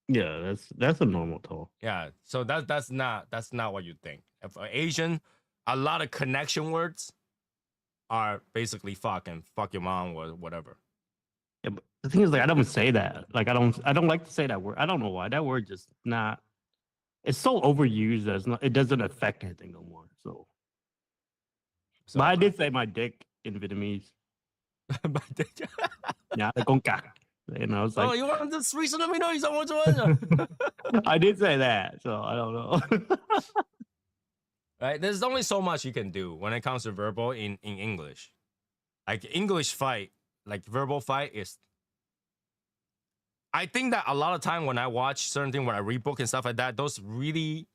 Yeah, that's a normal talk. Yeah, so that's not what you think. For Asian, a lot of connection words are basically fuck and fuck your mom or whatever. Yeah, but the thing is, like, I don't say that. Like, I don't like to say that word. I don't know why. That word just not. It's so overused that it doesn't affect anything no more. So, So but I did say my dick in Vietnamese. Yeah, the con cạc. And I was like, oh, you want this reason? Let me know. I did say that. So I don't know. Right? There's only so much you can do when it comes to verbal in English. Like English fight, like verbal fight is. I think that a lot of time when I watch certain things, when I read book and stuff like that, those really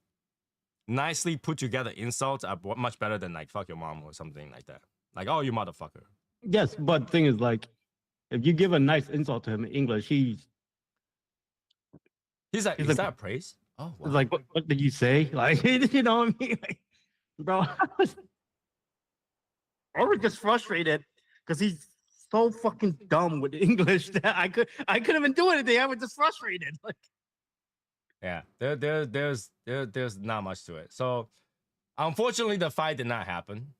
nicely put together insults are much better than like fuck your mom or something like that. Like, oh, you motherfucker. Yes, but the thing is, like, if you give a nice insult to him in English, He's like, is like, that praise? Oh, wow. like, what did you say? Like, you know what I mean? Like, bro, I was just frustrated because he's so fucking dumb with English that I couldn't even do anything. I was just frustrated. Like, yeah, there's not much to it. So, unfortunately, the fight did not happen.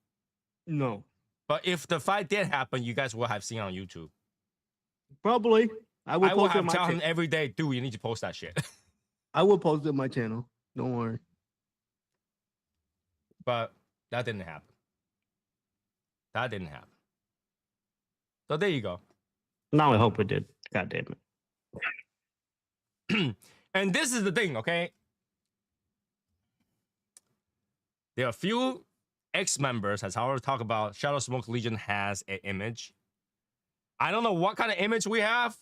no, But if the fight did happen, you guys will have seen on YouTube. probably. I will I will post it on have my tell him channel. every day, dude, you need to post that shit. I will post it on my channel. Don't worry. But that didn't happen. That didn't happen. So there you go. Now I hope it did. God damn it. And this is the thing, okay? There are a few ex-members, as I already talked about, Shadow Smoke Legion has an image. I don't know what kind of image we have,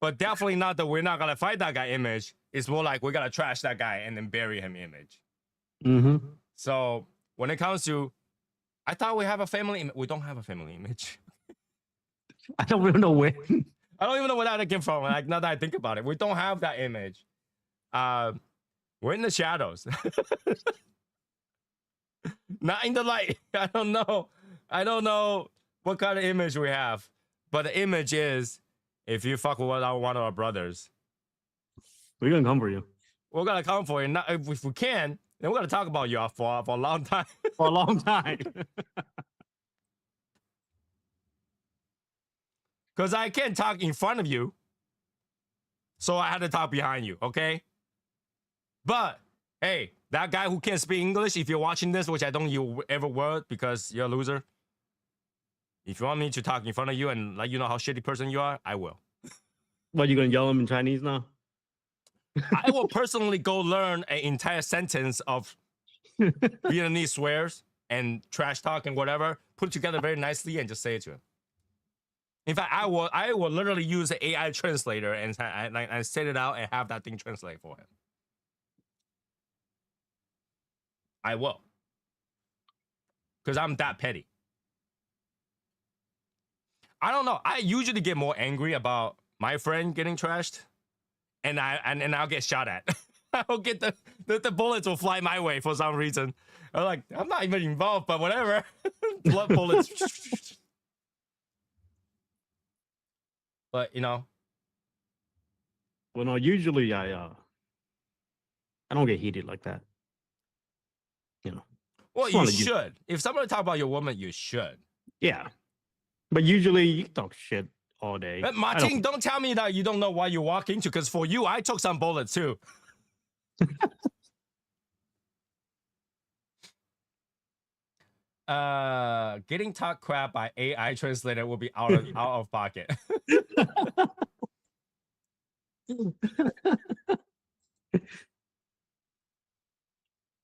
but definitely not that we're not gonna fight that guy image. It's more like we're gonna trash that guy and then bury him image. Mm-hmm. So when it comes to, I thought we have a family. We don't have a family image. I don't really know where. I don't even know where that came from. Like now that I think about it, we don't have that image. We're in the shadows, not in the light. I don't know. I don't know what kind of image we have, but the image is if you fuck with one of our brothers, We're gonna come for you we're gonna come for you. Not, if we can, then we're gonna talk about you for a long time. for a long time. Because I can't talk in front of you, so I had to talk behind you. Okay. But hey, that guy who can't speak English, if you're watching this, which I don't you ever will because you're a loser. If you want me to talk in front of you and let you know how shitty person you are, I will. What, you gonna yell him in Chinese now? I will personally go learn an entire sentence of Vietnamese swears and trash talk and whatever, put it together very nicely and just say it to him. In fact, I will literally use an AI translator and set it out and have that thing translate for him. I will. Because I'm that petty. I don't know. I usually get more angry about my friend getting trashed, and I'll get shot at. I'll get the bullets will fly my way for some reason. I'm like, I'm not even involved, but whatever. Blood bullets. But you know. Well, no. Usually, I don't get heated like that. You know. Well, you should. If somebody talk about your woman, you should. Yeah. But usually, you talk shit all day. But Martin, don't tell me that you don't know what you walk into, because for you, I took some bullets too. Getting talk crap by AI translator will be out of pocket.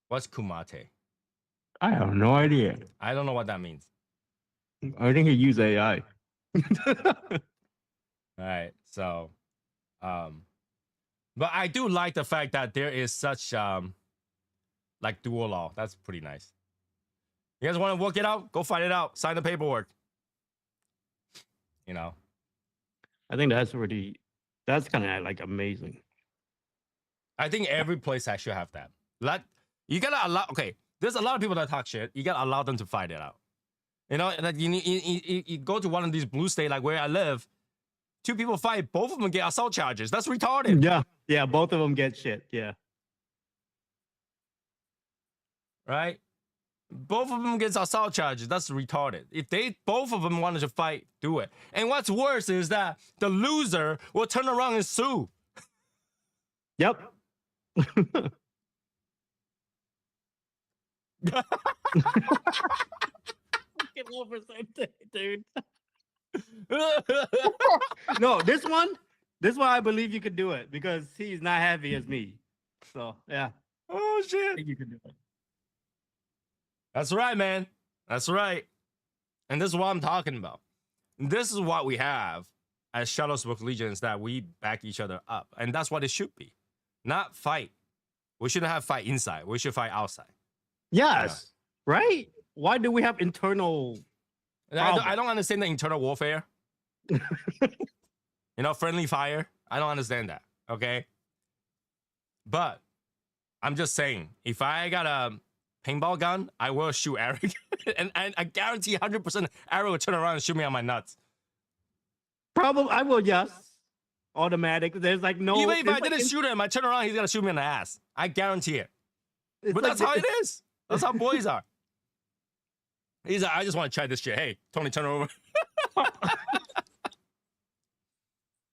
What's kumate? I have no idea. I don't know what that means. I think he used AI. All right, so, but I do like the fact that there is such like dual law. That's pretty nice. You guys want to work it out? Go fight it out. Sign the paperwork. You know. I think that's kind of like amazing. I think every place should have that. You gotta allow. Okay, there's a lot of people that talk shit. You gotta allow them to fight it out. You know, like you go to one of these blue states, like where I live, two people fight, both of them get assault charges. That's retarded. Yeah, both of them get shit. Yeah. Right? Both of them gets assault charges. That's retarded. If they both of them wanted to fight, do it. And what's worse is that the loser will turn around and sue. Yep. Get over something, dude. No, this one I believe you could do it because he's not heavy as me. So yeah, Oh I shit. think you can do it. That's right, man. That's right. And this is what I'm talking about. This is what we have as Shadowsmoke Legions, that we back each other up. And that's what it should be. Not fight. We shouldn't have fight inside. We should fight outside. Yes, right? Why do we have internal? I don't understand the internal warfare. Friendly fire. I don't understand that. Okay. But I'm just saying, if I got a paintball gun, I will shoot Eric. and I guarantee 100% Eric will turn around and shoot me on my nuts. Probably, I will. Yes, automatic. There's like no. Even if I it's like didn't shoot him, I turn around, he's gonna shoot me in the ass. I guarantee it. it's But like that's how it is. That's how boys are. He's like, I just want to try this shit. Hey, Tony, turn over.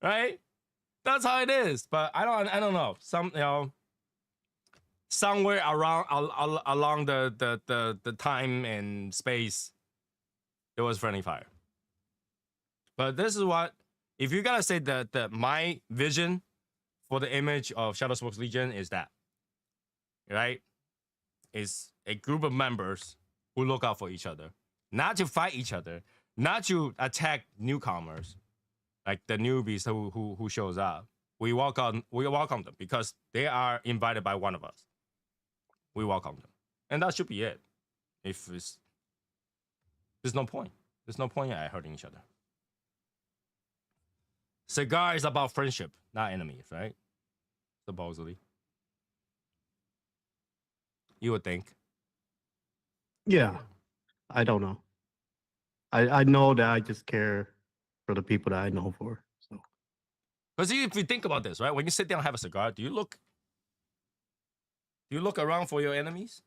Right? That's how it is. But I don't know. Somewhere around along the time and space, it was friendly fire. But this is what, if you gotta say that my vision for the image of Shadowsmoke Legion is that, right? Is a group of members who look out for each other, not to fight each other, not to attack newcomers, like the newbies who shows up. We welcome them because they are invited by one of us. We welcome them, and that should be it. If there's no point. There's no point in hurting each other. Cigar is about friendship, not enemies, right? Supposedly. You would think. Yeah, I don't know. I know that I just care for the people that I know for. So Because if you think about this, right? When you sit down and have a cigar, do you look around for your enemies?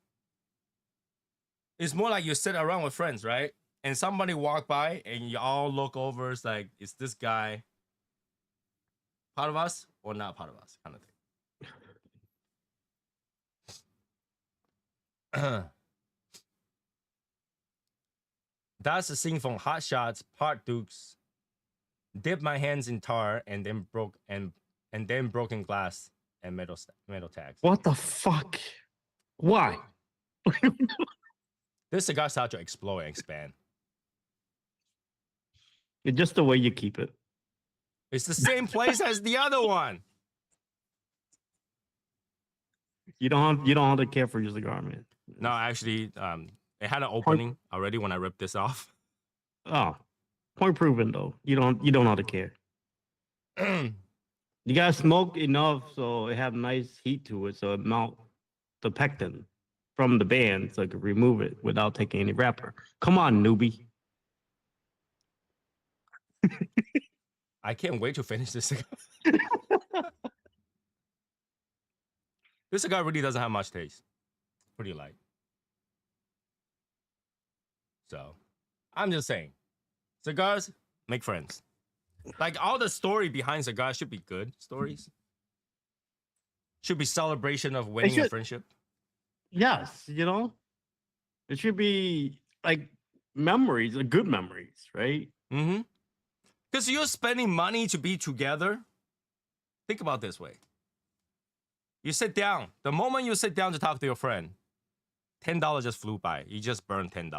It's more like you sit around with friends, right? And somebody walk by and you all look over. It's like, is this guy part of us or not part of us? Kind of thing. That's the scene from Hot Shots Part Dukes. Dip my hands in tar and then broken glass and metal tags. what the fuck? Why? This cigar starts to explode and expand. It's just the way you keep it. It's the same place as the other one. You don't have to care for your cigar, man. No, actually, it had an opening already when I ripped this off. Oh, point proven though. You don't have to care. You gotta smoke enough so it have nice heat to it, so it melt the pectin from the band, so it can remove it without taking any wrapper. Come on, newbie. I can't wait to finish this cigar. This cigar really doesn't have much taste. Pretty light. So, I'm just saying, cigars make friends. Like, all the story behind cigars should be good stories. Should be celebration of winning a friendship. Yes, it should be like memories, like good memories, right? Mm-hmm. Because you're spending money to be together. Think about it this way. You sit down. The moment you sit down to talk to your friend, $10 just flew by. You just burned $10.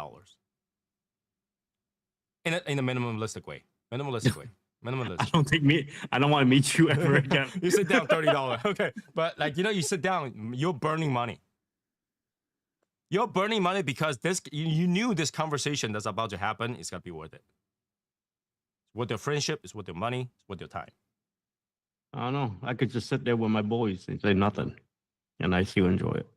In a minimalistic way. Minimalistic way. Minimalistic. I don't want to meet you ever again. You sit down, $30. Okay. But you sit down, you're burning money. You're burning money because you knew this conversation that's about to happen is gonna be worth it. It's worth your friendship, it's worth your money, it's worth your time. I don't know. I could just sit there with my boys and say nothing, and I still enjoy it.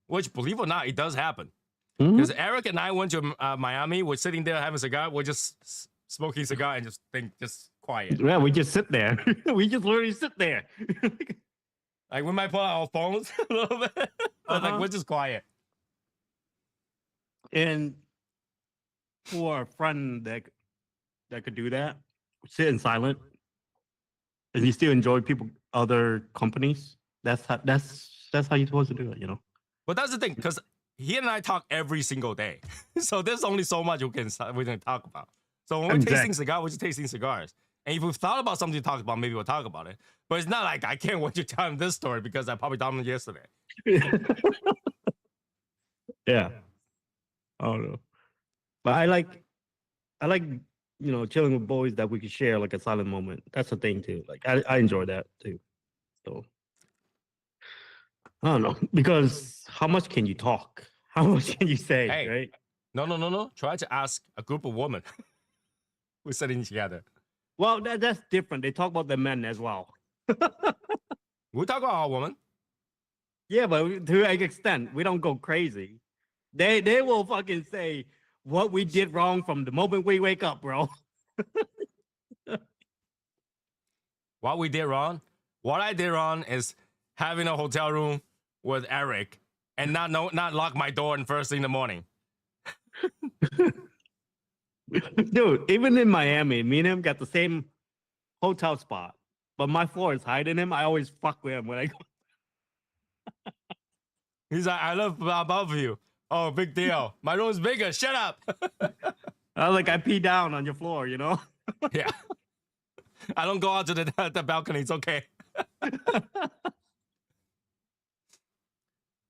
Which, believe it or not, it does happen. Mhm. Because Eric and I went to Miami. We're sitting there having a cigar. We're just smoking a cigar and just quiet. Yeah, we just sit there. We just literally sit there. Like, we might pull out our phones a little bit, but we're just quiet. And for a friend that could do that, sit in silent, and you still enjoy people other companies. That's how you're supposed to do it, you know. But that's the thing, because he and I talk every single day, so there's only so much we can talk about. So when we're tasting Exactly. cigars, we're just tasting cigars. And if we've thought about something to talk about, maybe we'll talk about it. But it's not like I can't wait to tell him this story because I probably told him yesterday. Yeah. I don't know. But I like chilling with boys that we could share like a silent moment. That's a thing too. Like I enjoy that too. So I don't know because how much can you talk? How much can you say? Hey, right? No. Try to ask a group of women who're sitting together. Well, that's different. They talk about the men as well. We talk about our woman. Yeah, but to an extent, we don't go crazy. They will fucking say what we did wrong from the moment we wake up, bro. What we did wrong? What I did wrong is having a hotel room with Eric and not lock my door in first thing in the morning. Dude, even in Miami, me and him got the same hotel spot, but my floor is hiding him. I always fuck with him when I go. He's like, I live above you. Oh, big deal. My room's bigger. Shut up. I was like, I pee down on your floor, you know? Yeah. I don't go out to the balcony. It's okay.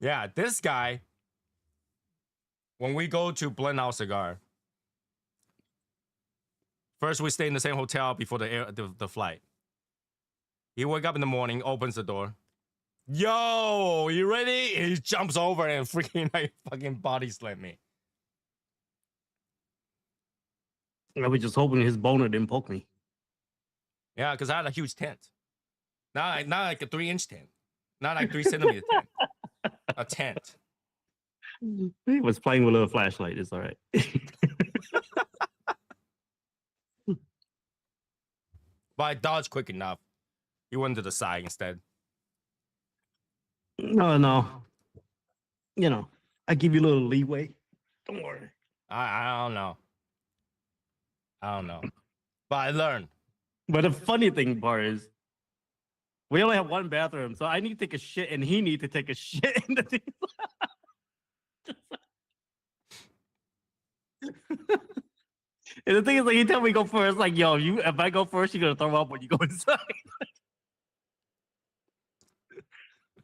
Yeah, this guy, when we go to blend our cigar, first we stay in the same hotel before the flight. He wake up in the morning, opens the door. Yo, you ready? And he jumps over and freaking fucking body slam me. I was just hoping his boner didn't poke me. Yeah, because I had a huge tent. Not like a 3-inch tent. Not like 3 centimeter tent. A tent. He was playing with a little flashlight. It's all right. But I dodged quick enough. He went to the side instead. No. I give you a little leeway. Don't worry. I don't know. But I learned. But the funny thing part is, we only have one bathroom, so I need to take a shit, and he need to take a shit in the thing. And the thing is, like, he tell me go first. Like, yo, if I go first, you're gonna throw up when you go inside.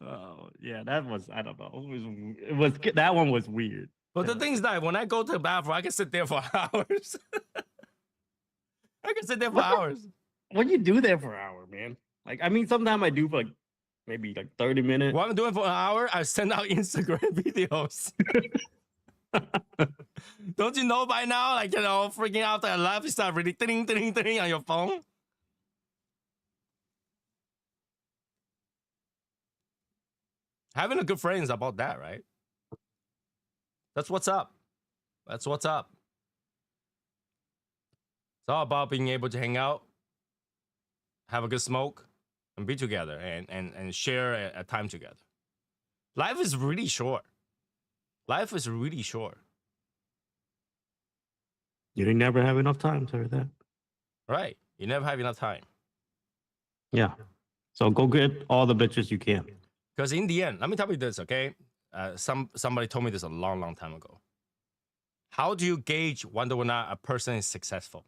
Oh yeah, that was I don't know. It was that one was weird. But the thing is that when I go to the bathroom, I can sit there for hours. I can sit there for hours. What do you do there for an hour, man? Like, I mean, sometimes I do for like maybe like 30 minutes. What I'm doing for an hour, I send out Instagram videos. Don't you know by now? Like, freaking after I left, you start really ding, ding, ding on your phone. Having a good friend is about that, right? That's what's up. That's what's up. It's all about being able to hang out, have a good smoke, and be together and share a time together. Life is really short. Life is really short. You never have enough time to that. Right. You never have enough time. Yeah. So go get all the bitches you can. Because in the end, let me tell you this, okay? Somebody told me this a long, long time ago. How do you gauge whether or not a person is successful?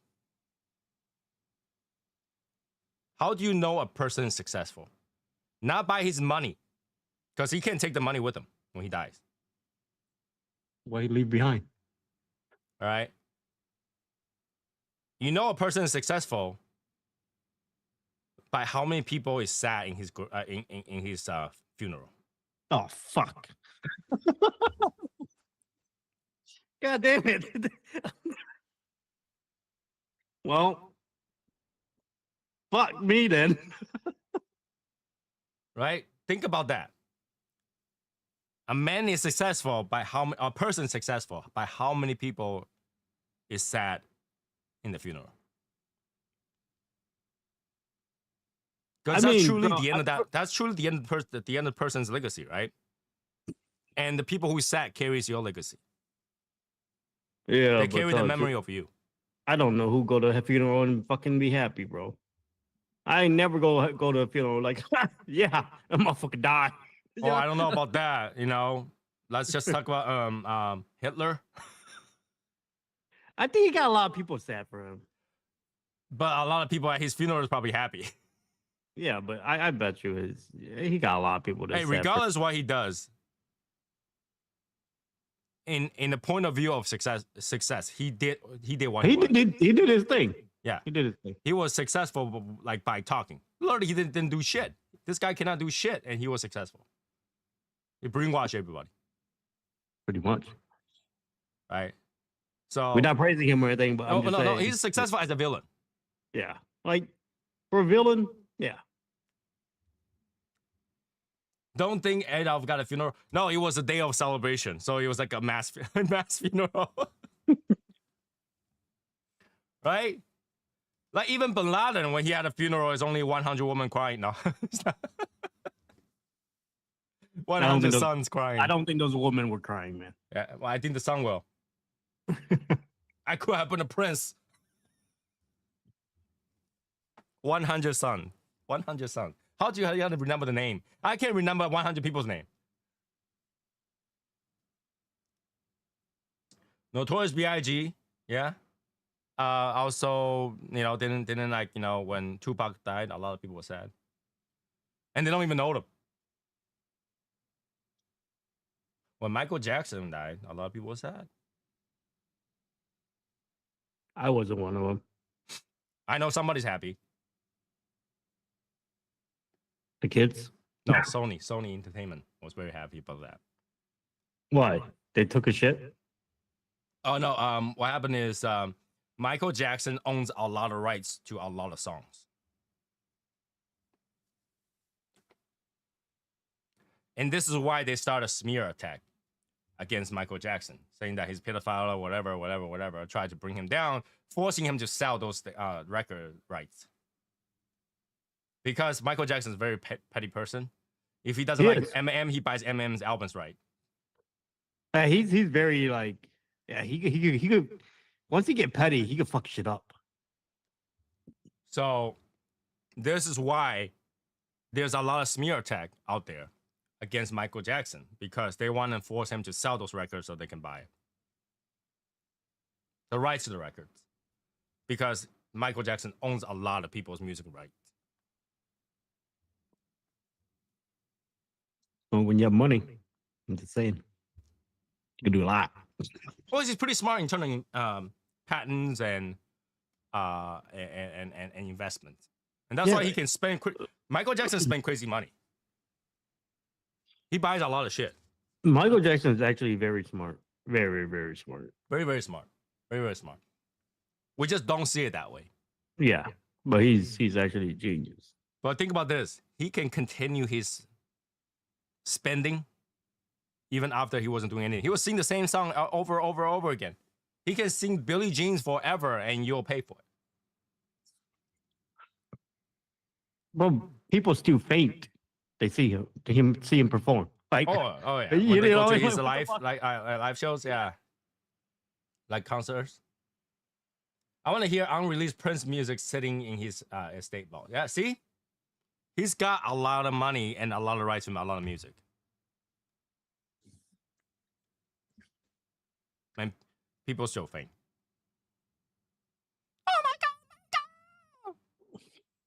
How do you know a person is successful? Not by his money, because he can't take the money with him when he dies. What he leave behind? All right. You know a person is successful by how many people is sad in his funeral. Oh fuck! God damn it! Well, fuck me then. Right? Think about that. A man is successful by a person is successful by how many people is sad in the funeral. Because that's truly the end of that. That's truly the end of the person's legacy, right? And the people who sad carries your legacy. Yeah, They but carry the memory of you. I don't know who go to a funeral and fucking be happy, bro. I ain't never go to a funeral like, yeah, that motherfucker died. Oh, I don't know about that. You know, let's just talk about Hitler. I think he got a lot of people sad for him. But a lot of people at his funeral is probably happy. Yeah, but I bet you he got a lot of people that. Hey, regardless what he does, in the point of view of success, he did what he wanted. He did his thing. Yeah, he did his thing. He was successful like by talking. Literally, he didn't do shit. This guy cannot do shit, and he was successful. He brainwashed everybody. Pretty much. Right. So we're not praising him or anything, but I'm just saying, he's successful as a villain. Yeah, like for a villain, yeah. Don't think Adolf got a funeral. No, it was a day of celebration, so it was like a mass funeral. Right? Like even Bin Laden, when he had a funeral, is only 100 women crying. No, 100 sons crying. I don't think those women were crying, man. Yeah, well, I think the son will. I could have been a prince. 100 son. 100 son. How do you remember the name? I can't remember 100 people's name. Notorious B.I.G. Yeah. Also, you know, didn't like, you know, when Tupac died, a lot of people were sad. And they don't even know them. When Michael Jackson died, a lot of people were sad. I wasn't one of them. I know somebody's happy. The kids? No, Sony Entertainment was very happy about that. Why? They took a shit? Oh no, what happened is Michael Jackson owns a lot of rights to a lot of songs. And this is why they start a smear attack against Michael Jackson, saying that he's pedophile or whatever, tried to bring him down, forcing him to sell those record rights. Because Michael Jackson is a very petty person. If he doesn't like Eminem, he buys Eminem's albums right. He's very like, yeah, he could, once he get petty, he could fuck shit up. So this is why there's a lot of smear attack out there against Michael Jackson, because they want to force him to sell those records so they can buy it. The rights to the records. Because Michael Jackson owns a lot of people's music rights. Well, when you have money, I'm just saying, you can do a lot. Well, he's pretty smart in turning patents and investments, and that's why he can spend. Michael Jackson spent crazy money. He buys a lot of shit. Michael Jackson is actually very smart, very very smart, very smart, very smart. We just don't see it that way. Yeah, but he's actually a genius. But think about this: he can continue his spending even after he wasn't doing anything. He was singing the same song over again. He can sing Billie Jean's forever and you'll pay for it. Well, people still faint. They see him perform. Like, oh yeah. When they go to his live shows, yeah. Like concerts. I want to hear unreleased Prince music sitting in his estate vault. Yeah, see? He's got a lot of money and a lot of rights to a lot of music. And people still faint. Oh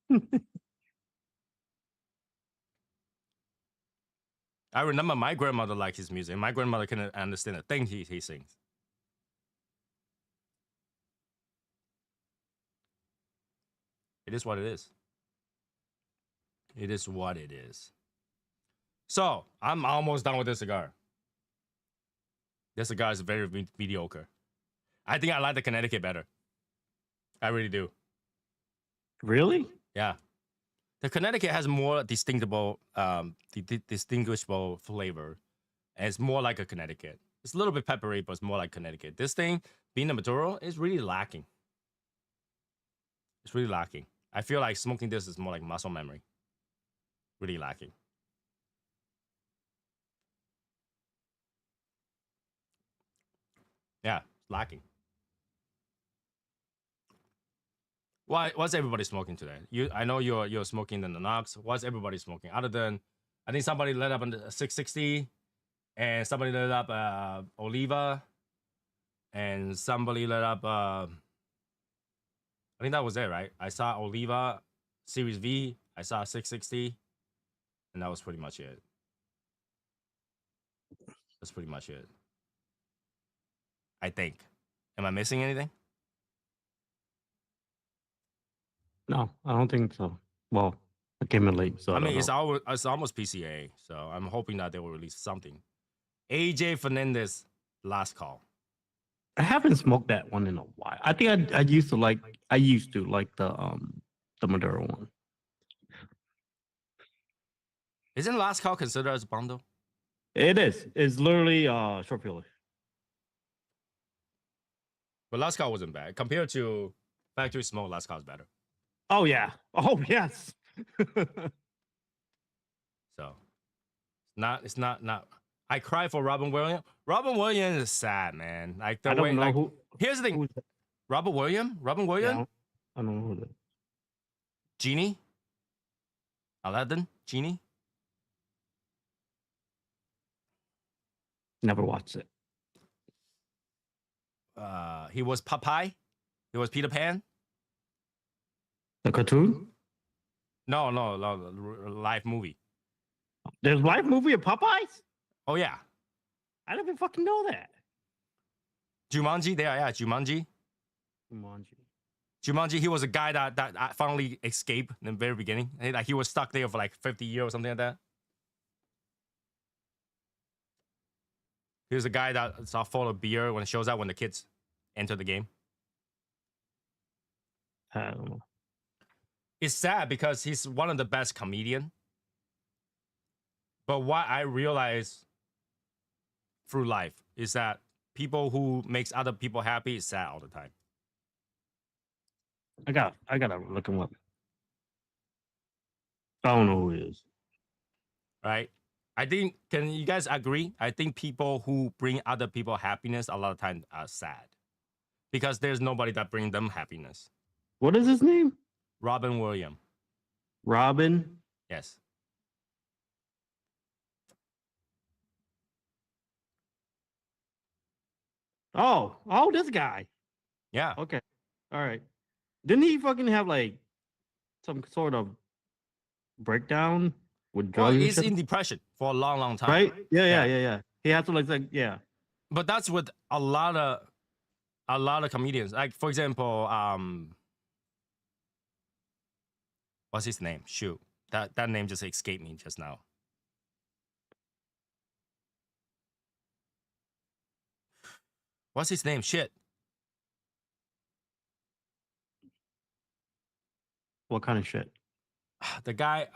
my God! I remember my grandmother liked his music. My grandmother couldn't understand a thing he sings. It is what it is. It is what it is. So, I'm almost done with this cigar. This cigar is very mediocre. I think I like the Connecticut better. I really do. Really? Yeah. The Connecticut has more distinguishable flavor. And it's more like a Connecticut. It's a little bit peppery, but it's more like Connecticut. This thing, being a Maduro, is really lacking. It's really lacking. I feel like smoking this is more like muscle memory. Really lacking. Yeah. lacking. What's everybody smoking today? I know you're smoking the Knox. What's everybody smoking? Other than, I think somebody lit up on the 660, and somebody lit up Oliva, and somebody lit up. I think that was it, right? I saw Oliva, Series V. I saw 660, and that was pretty much it. That's pretty much it. I think. Am I missing anything? No, I don't think so. Well, I came in late, so I I mean, don't know. it's almost PCA, so I'm hoping that they will release something. AJ Fernandez, last call. I haven't smoked that one in a while. I think I used to like the Maduro one. Isn't last call considered as a bundle? It is. It's literally short filler. But last call wasn't bad compared to factory smoke. Last call is better. Oh yeah. Oh yes. So it's not. I cry for Robin Williams. Robin Williams is sad, man. Like the I way. don't know Like, who. here's the thing. Who's that? Robin Williams. Yeah, I don't know who that. Genie. Aladdin. Genie. Never watched it. He was Popeye. He was Peter Pan. The cartoon? No, live movie. There's a live movie of Popeyes? Oh yeah. I didn't even fucking know that. Jumanji. There, yeah, Jumanji. Jumanji. He was a guy that finally escaped in the very beginning. Like he was stuck there for like 50 years or something like that. He was a guy that's all full of beer when it shows up when the kids enter the game. I don't know. It's sad because he's one of the best comedian. But what I realize through life is that people who makes other people happy is sad all the time. I gotta look him up. I don't know who he is. Right? I think, can you guys agree? I think people who bring other people happiness a lot of times are sad because there's nobody that brings them happiness. What is his name? Robin Williams. Robin? Yes. Oh, this guy. Yeah. Okay. All right. Didn't he fucking have like some sort of breakdown with Well, drugs? he's in depression for a long, long time. Right? Yeah. He had to like yeah. But that's with a lot of comedians. Like for example, what's his name? Shoot. That name just escaped me just now. What's his name? Shit. What kind of shit? The guy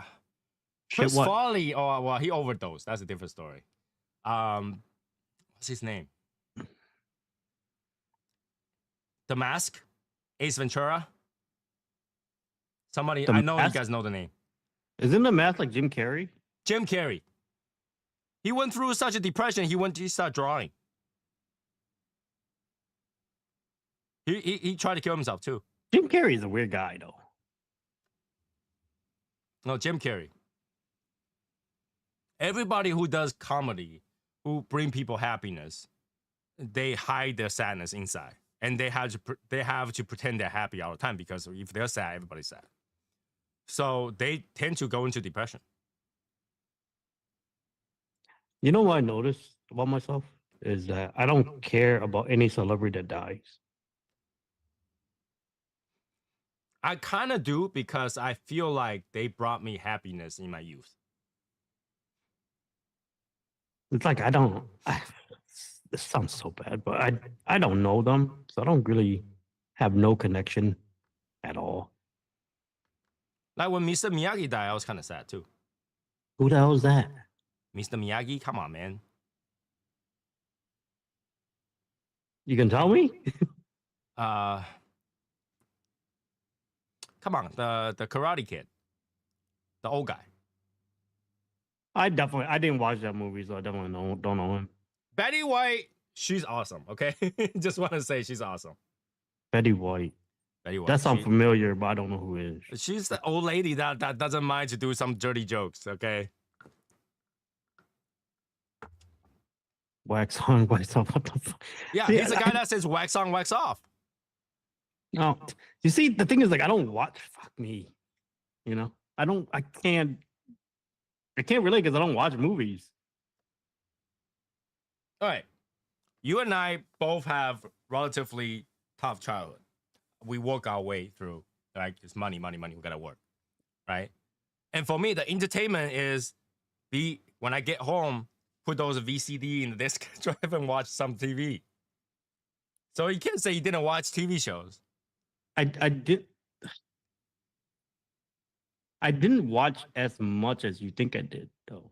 Shit Chris what? Farley, or well, he overdosed. That's a different story. What's his name? The Mask? Ace Ventura? Somebody, The I know Mask? you guys know the name. Isn't the math like Jim Carrey? Jim Carrey. He went through such a depression, he started drawing. He tried to kill himself too. Jim Carrey is a weird guy though. No, Jim Carrey. Everybody who does comedy, who bring people happiness, they hide their sadness inside, and they have to pretend they're happy all the time because if they're sad, everybody's sad. So they tend to go into depression. You know what I noticed about myself is that I don't care about any celebrity that dies. I kind of do because I feel like they brought me happiness in my youth. It's like this sounds so bad, but I don't know them, so I don't really have no connection at all. Like when Mr. Miyagi died, I was kind of sad too. Who the hell is that? Mr. Miyagi, come on, man. You can tell me? Come on, the Karate Kid, the old guy. I didn't watch that movie, so I definitely don't know him. Betty White She's awesome. Okay, just want to say she's awesome. Betty White. Betty White. That sounds familiar, but I don't know who it is. She's the old lady that doesn't mind to do some dirty jokes. Okay. Wax on, wax off. What the fuck? Yeah, See, he's the guy that says wax on, wax off. No, you see, the thing is, like, I don't watch. Fuck me, you know. I can't relate because I don't watch movies. All right, you and I both have relatively tough childhood. We work our way through, like, it's money. We gotta work, right? And for me, the entertainment is when I get home, put those VCD in the disc drive and watch some TV. So you can't say you didn't watch TV shows. I didn't watch as much as you think I did, though.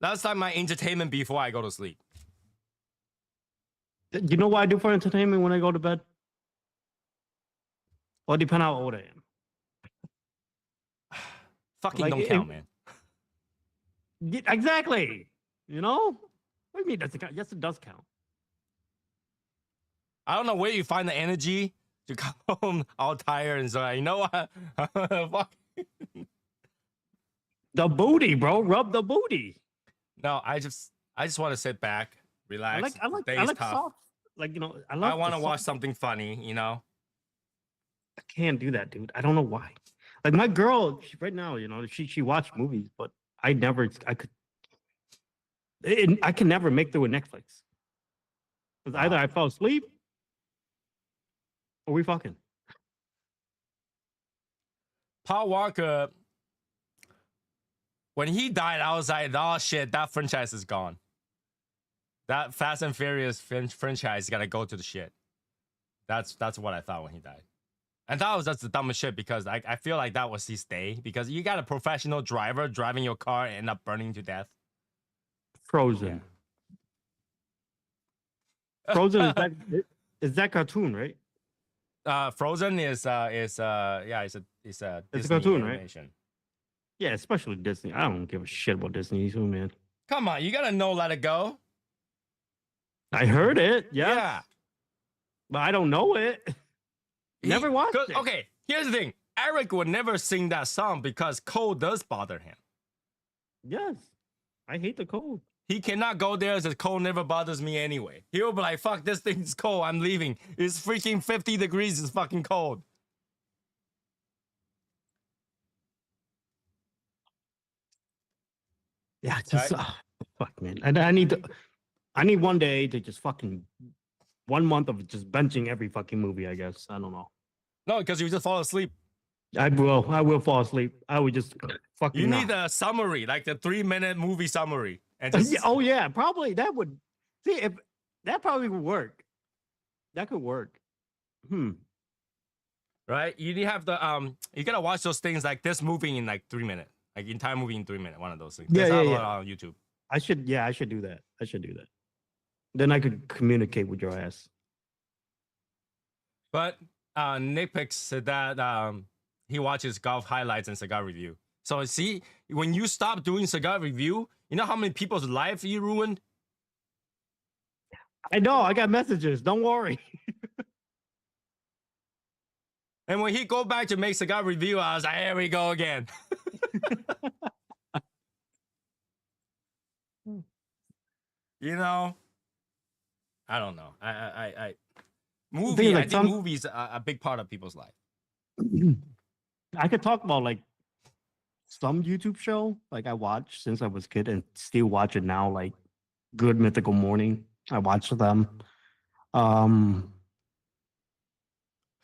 That's like my entertainment before I go to sleep. You know what I do for entertainment when I go to bed? Well, it depends how old I am. Fucking Like, don't count, man. Exactly. You know? What do you mean does it count? Yes, it does count. I don't know where you find the energy to come home all tired and so, you know what? Fuck. The booty, bro. Rub the booty. No, I just want to sit back, relax. I like Day's tough. soft. Like, you know, I want to watch something funny, you know? I can't do that, dude. I don't know why. Like my girl, right now, you know, she watched movies, but I can never make through a Netflix. Because either I fall asleep or we fucking. Paul Walker, when he died, I was like, oh shit, that franchise is gone. That Fast and Furious franchise gotta go to the shit. That's what I thought when he died. And that was just the dumbest shit because I feel like that was his day because you got a professional driver driving your car and end up burning to death. Frozen. Yeah. Frozen is that cartoon, right? Frozen is it's a Disney cartoon, animation. Right? Yeah, especially Disney. I don't give a shit about Disney too, man. Come on, you gotta know Let It Go. I heard it, yeah. But I don't know it. Never watched it. Okay, here's the thing. Eric would never sing that song because cold does bother him. Yes. I hate the cold. He cannot go there as cold never bothers me anyway. He'll be like, fuck, this thing's cold. I'm leaving. It's freaking 50 degrees. It's fucking cold. Yeah, just fuck, man. I need one day to just fucking 1 month of just benching every fucking movie, I guess. I don't know. No, because you just fall asleep. I will fall asleep. I would just fucking. You need a summary, like the 3-minute movie summary. And just... Oh yeah, probably that would. See if that probably would work. That could work. Right? You have the you gotta watch those things like this movie in like 3 minutes. Like entire movie in 3 minutes. One of those things. Yeah. On YouTube. I should do that. Then I could communicate with your ass. But Nitpicks said that he watches golf highlights and cigar review. So see, when you stop doing cigar review, you know how many people's life you ruined? I know. I got messages. Don't worry. And when he go back to make cigar review, I was like, here we go again. You know, I don't know. I think movies are a big part of people's life. I could talk about like some YouTube show like I watched since I was a kid and still watch it now, like Good Mythical Morning. I watch them.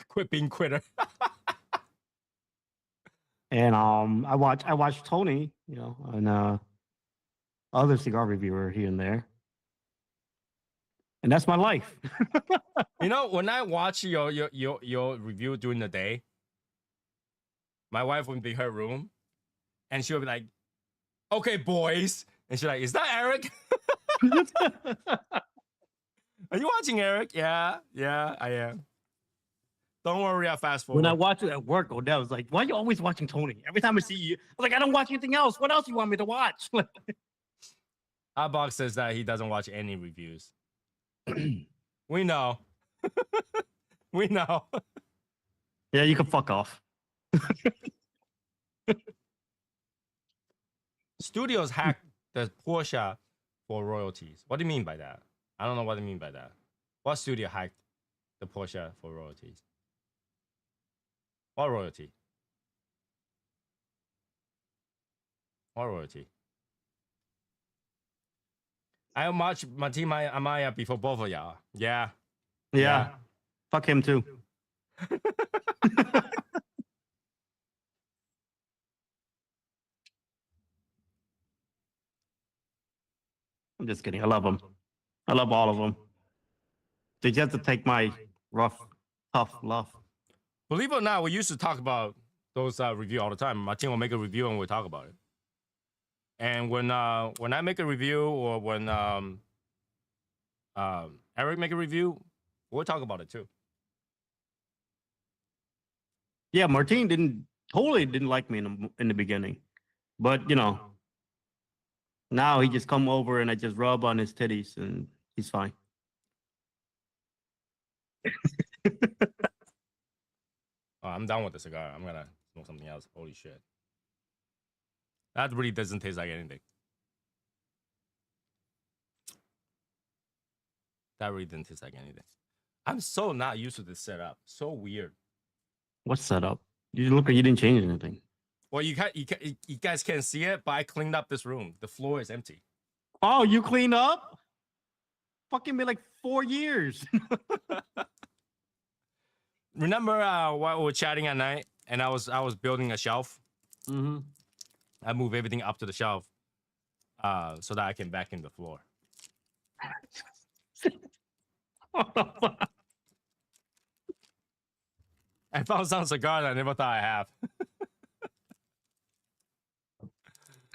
Quit being quitter. And I watch Tony, you know, and other cigar reviewer here and there. And that's my life. You know, when I watch your review during the day, my wife would be in her room and she would be like, okay, boys. And she's like, is that Eric? Are you watching Eric? Yeah, I am. Don't worry, I'll fast forward. When I watch it at work, Odell was like, why are you always watching Tony? Every time I see you, I was like, I don't watch anything else. What else do you want me to watch? Hotbox says that he doesn't watch any reviews. We know. We know. Yeah, you can fuck off. Studios hack the Porsche for royalties. What do you mean by that? I don't know what you mean by that. What studio hacked the Porsche for royalties? What royalty? What royalty? I watched Martin Amaya before both of y'all. Yeah. Yeah. Fuck him too. I'm just kidding. I love them. I love all of them. They just have to take my rough, tough love. Believe it or not, we used to talk about those review all the time. Martin will make a review and we'll talk about it. And when I make a review or when Eric make a review, we'll talk about it too. Yeah, Martin totally didn't like me in the beginning, but you know, now he just come over and I just rub on his titties and he's fine. Oh, I'm done with the cigar. I'm gonna smoke something else. Holy shit. That really doesn't taste like anything. That really didn't taste like anything. I'm so not used to this setup. So weird. What's set up? You look like you didn't change anything. Well, you guys can't see it, but I cleaned up this room. The floor is empty. Oh, you cleaned up? Fucking been like 4 years. Remember while we were chatting at night and I was building a shelf? Mm-hmm. I moved everything up to the shelf so that I can vacuum the floor. I found some cigars I never thought I have.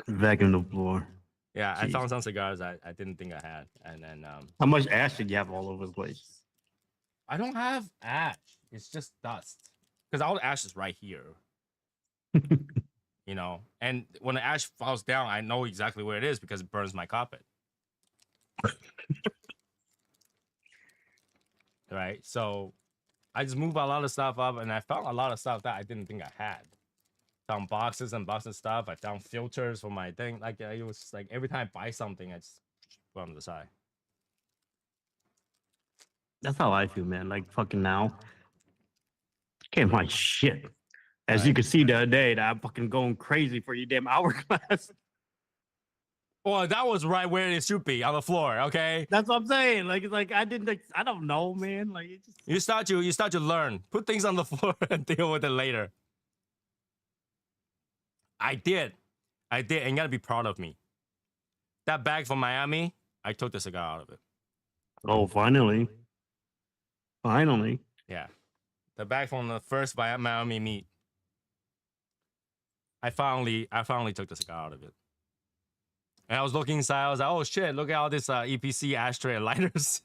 Vacuum the floor. Yeah, Jeez. I found some cigars I didn't think I had. And then How much ash did you have all over the place? I don't have ash. It's just dust. Because all the ash is right here. You know, and when the ash falls down, I know exactly where it is because it burns my carpet. Right? So I just moved a lot of stuff up and I found a lot of stuff that I didn't think I had. Found boxes and boxes of stuff. I found filters for my thing. Like it was like every time I buy something, I just put on the side. That's how I feel, man. Like fucking now. Can't find shit. As Right. you can see the other day, that I'm fucking going crazy for your damn hourglass. Well, that was right where it should be, on the floor, okay? That's what I'm saying. Like it's like I don't know, man. Like it just You start to learn. Put things on the floor and deal with it later. I did. And you gotta be proud of me. That bag from Miami, I took the cigar out of it. Oh, finally. Finally. Yeah. The bag from the first Miami meet. I finally took the cigar out of it. And I was looking inside, I was like, oh shit, look at all this EPC ashtray and lighters.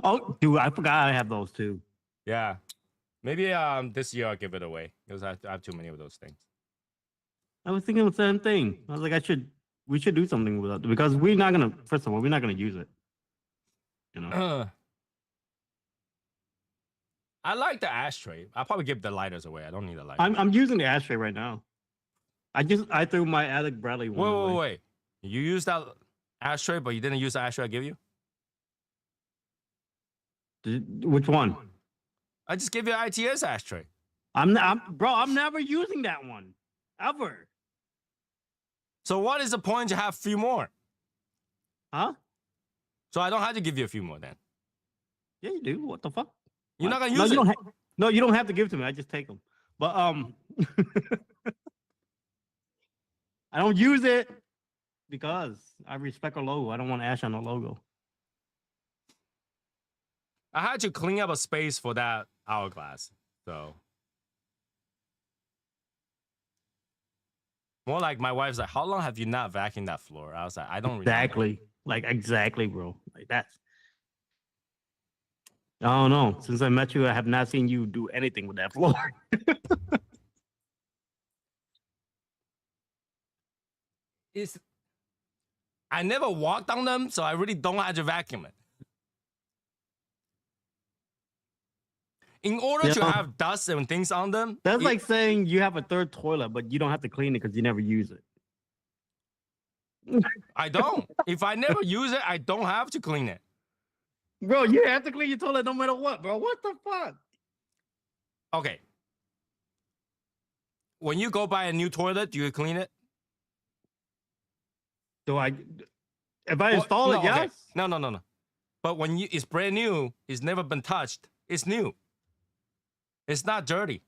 Oh, dude, I forgot I have those too. Yeah. Maybe this year I'll give it away because I have too many of those things. I was thinking the same thing. I was like, we should do something with it because we're not gonna. First of all, we're not gonna use it. You know. I like the ashtray. I'll probably give the lighters away. I don't need the lighters. I'm using the ashtray right now. I threw my Alec Bradley one away. Wait. You used that ashtray, but you didn't use the ashtray I give you? Which one? I just gave you an ITS ashtray. I'm never using that one ever. So what is the point to have a few more? Huh? So I don't have to give you a few more then. Yeah, you do. What the fuck? You're not gonna No, use you it. don't no, you don't have to give to me. I just take them. But I don't use it because I respect our logo. I don't want ash on the logo. I had to clean up a space for that hourglass. So more like my wife's like, how long have you not vacuumed that floor? I was like, I don't Exactly. Like exactly, bro. Like that's I don't know. Since I met you, I have not seen you do anything with that floor. I never walked on them, so I really don't know how to vacuum it. In order to have dust and things on them, That's like saying you have a third toilet, but you don't have to clean it because you never use it. I don't. If I never use it, I don't have to clean it. Bro, you have to clean your toilet no matter what, bro. What the fuck? Okay. When you go buy a new toilet, do you clean it? Do I? If I install it, yes. Okay. No. But when it's brand new, it's never been touched. It's new. It's not dirty.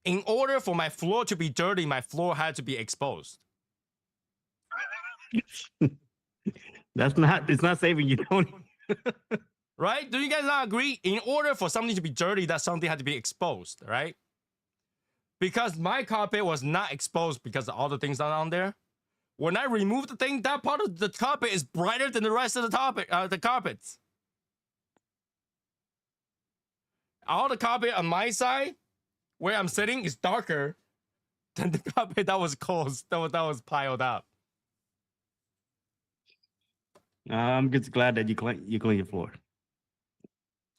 In order for my floor to be dirty, my floor had to be exposed. It's not saving you, Tony. Right? Do you guys not agree? In order for something to be dirty, that something had to be exposed, right? Because my carpet was not exposed because of all the things that are on there. When I remove the thing, that part of the carpet is brighter than the rest of the carpets. All the carpet on my side, where I'm sitting, is darker than the carpet that was closed, that was piled up. I'm just glad that you clean your floor.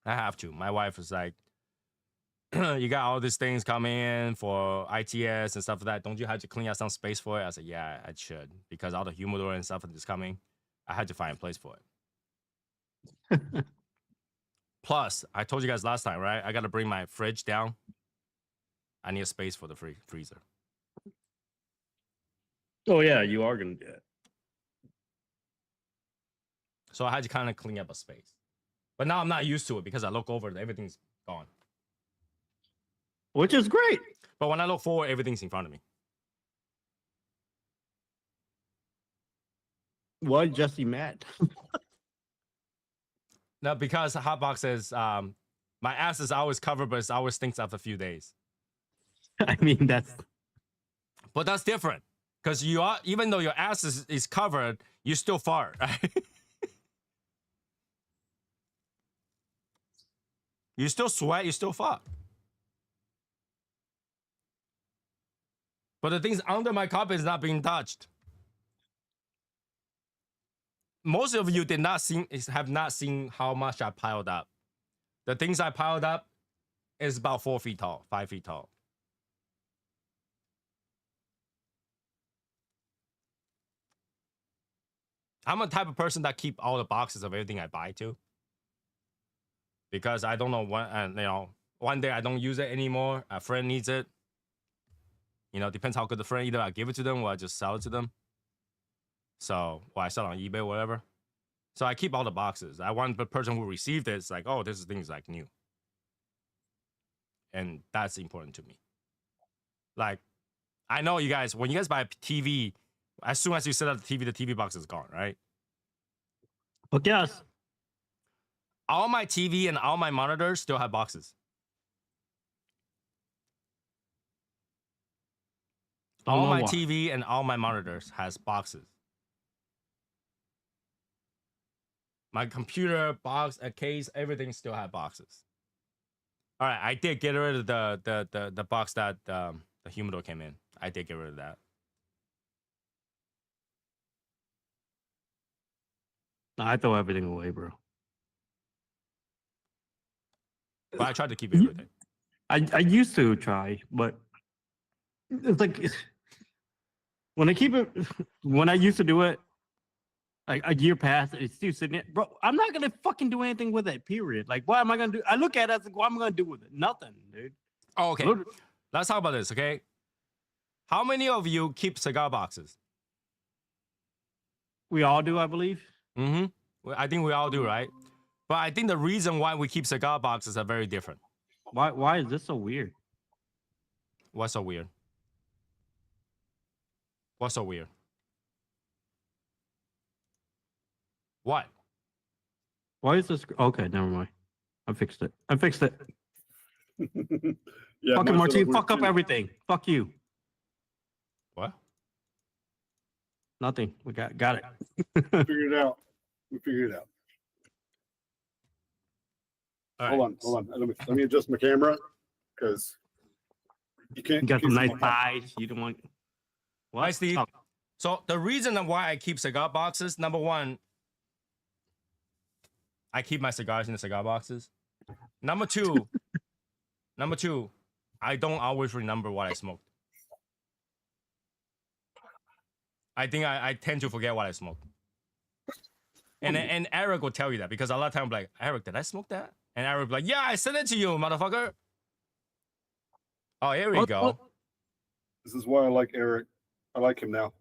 I have to. My wife is like, you got all these things coming in for ITS and stuff like that. Don't you have to clean out some space for it? I said, yeah, I should. Because all the humidor and stuff is coming. I had to find a place for it. Plus, I told you guys last time, right? I got to bring my fridge down. I need a space for the freezer. Oh, yeah, you are going to do it. So I had to kind of clean up a space. But now I'm not used to it because I look over it, everything's gone. Which is great. But when I look forward, everything's in front of me. Why is Jesse mad? No, because Hotbox says my ass is always covered, but it always stinks after a few days. I mean, But that's different. Because even though your ass is covered, you still fart, right? You still sweat, you still fart. But the things under my carpet is not being touched. Most of you have not seen how much I piled up. The things I piled up is about 4 feet tall, 5 feet tall. I'm a type of person that keep all the boxes of everything I buy too. Because I don't know when, one day I don't use it anymore. A friend needs it. Depends how good the friend. Either I give it to them or I just sell it to them. So, or I sell it on eBay or whatever. So I keep all the boxes. I want the person who received it, it's like, oh, this thing is like new. And that's important to me. Like, I know you guys, when you guys buy a TV, as soon as you set up the TV box is gone, right? But yes. All my TV and all my monitors still have boxes. All my TV and all my monitors has boxes. My computer, box, a case, everything still have boxes. All right, I did get rid of the box that the humidor came in. I did get rid of that. I throw everything away, bro. But I tried to keep everything. I used to try, but it's like when I used to do it, like a year passed, it's still sitting there. Bro, I'm not gonna fucking do anything with it, period. Like, what am I gonna do? I look at it, I was like, what am I gonna do with it? Nothing, dude. Oh, okay. Let's talk about this, okay? How many of you keep cigar boxes? We all do, I believe. Mm-hmm. I think we all do, right? But I think the reason why we keep cigar boxes are very different. Why is this so weird? What's so weird? What's so weird? What? Why is this? Okay, never mind. I fixed it. Yeah, fucking Martine, fuck up everything. Fuck you. What? Nothing. We got it. Figured it out. We figured it out. Hold on. Let me adjust my camera because you can't. You got some nice thighs. You don't want. What? Hi, Steve. Oh, So the reason why I keep cigar boxes, number one, I keep my cigars in the cigar boxes. Number two, I don't always remember what I smoked. I think I tend to forget what I smoked. And Eric will tell you that because a lot of times I'm like, Eric, did I smoke that? And Eric will be like, yeah, I sent it to you, motherfucker. Oh, here we go. This is why I like Eric. I like him now.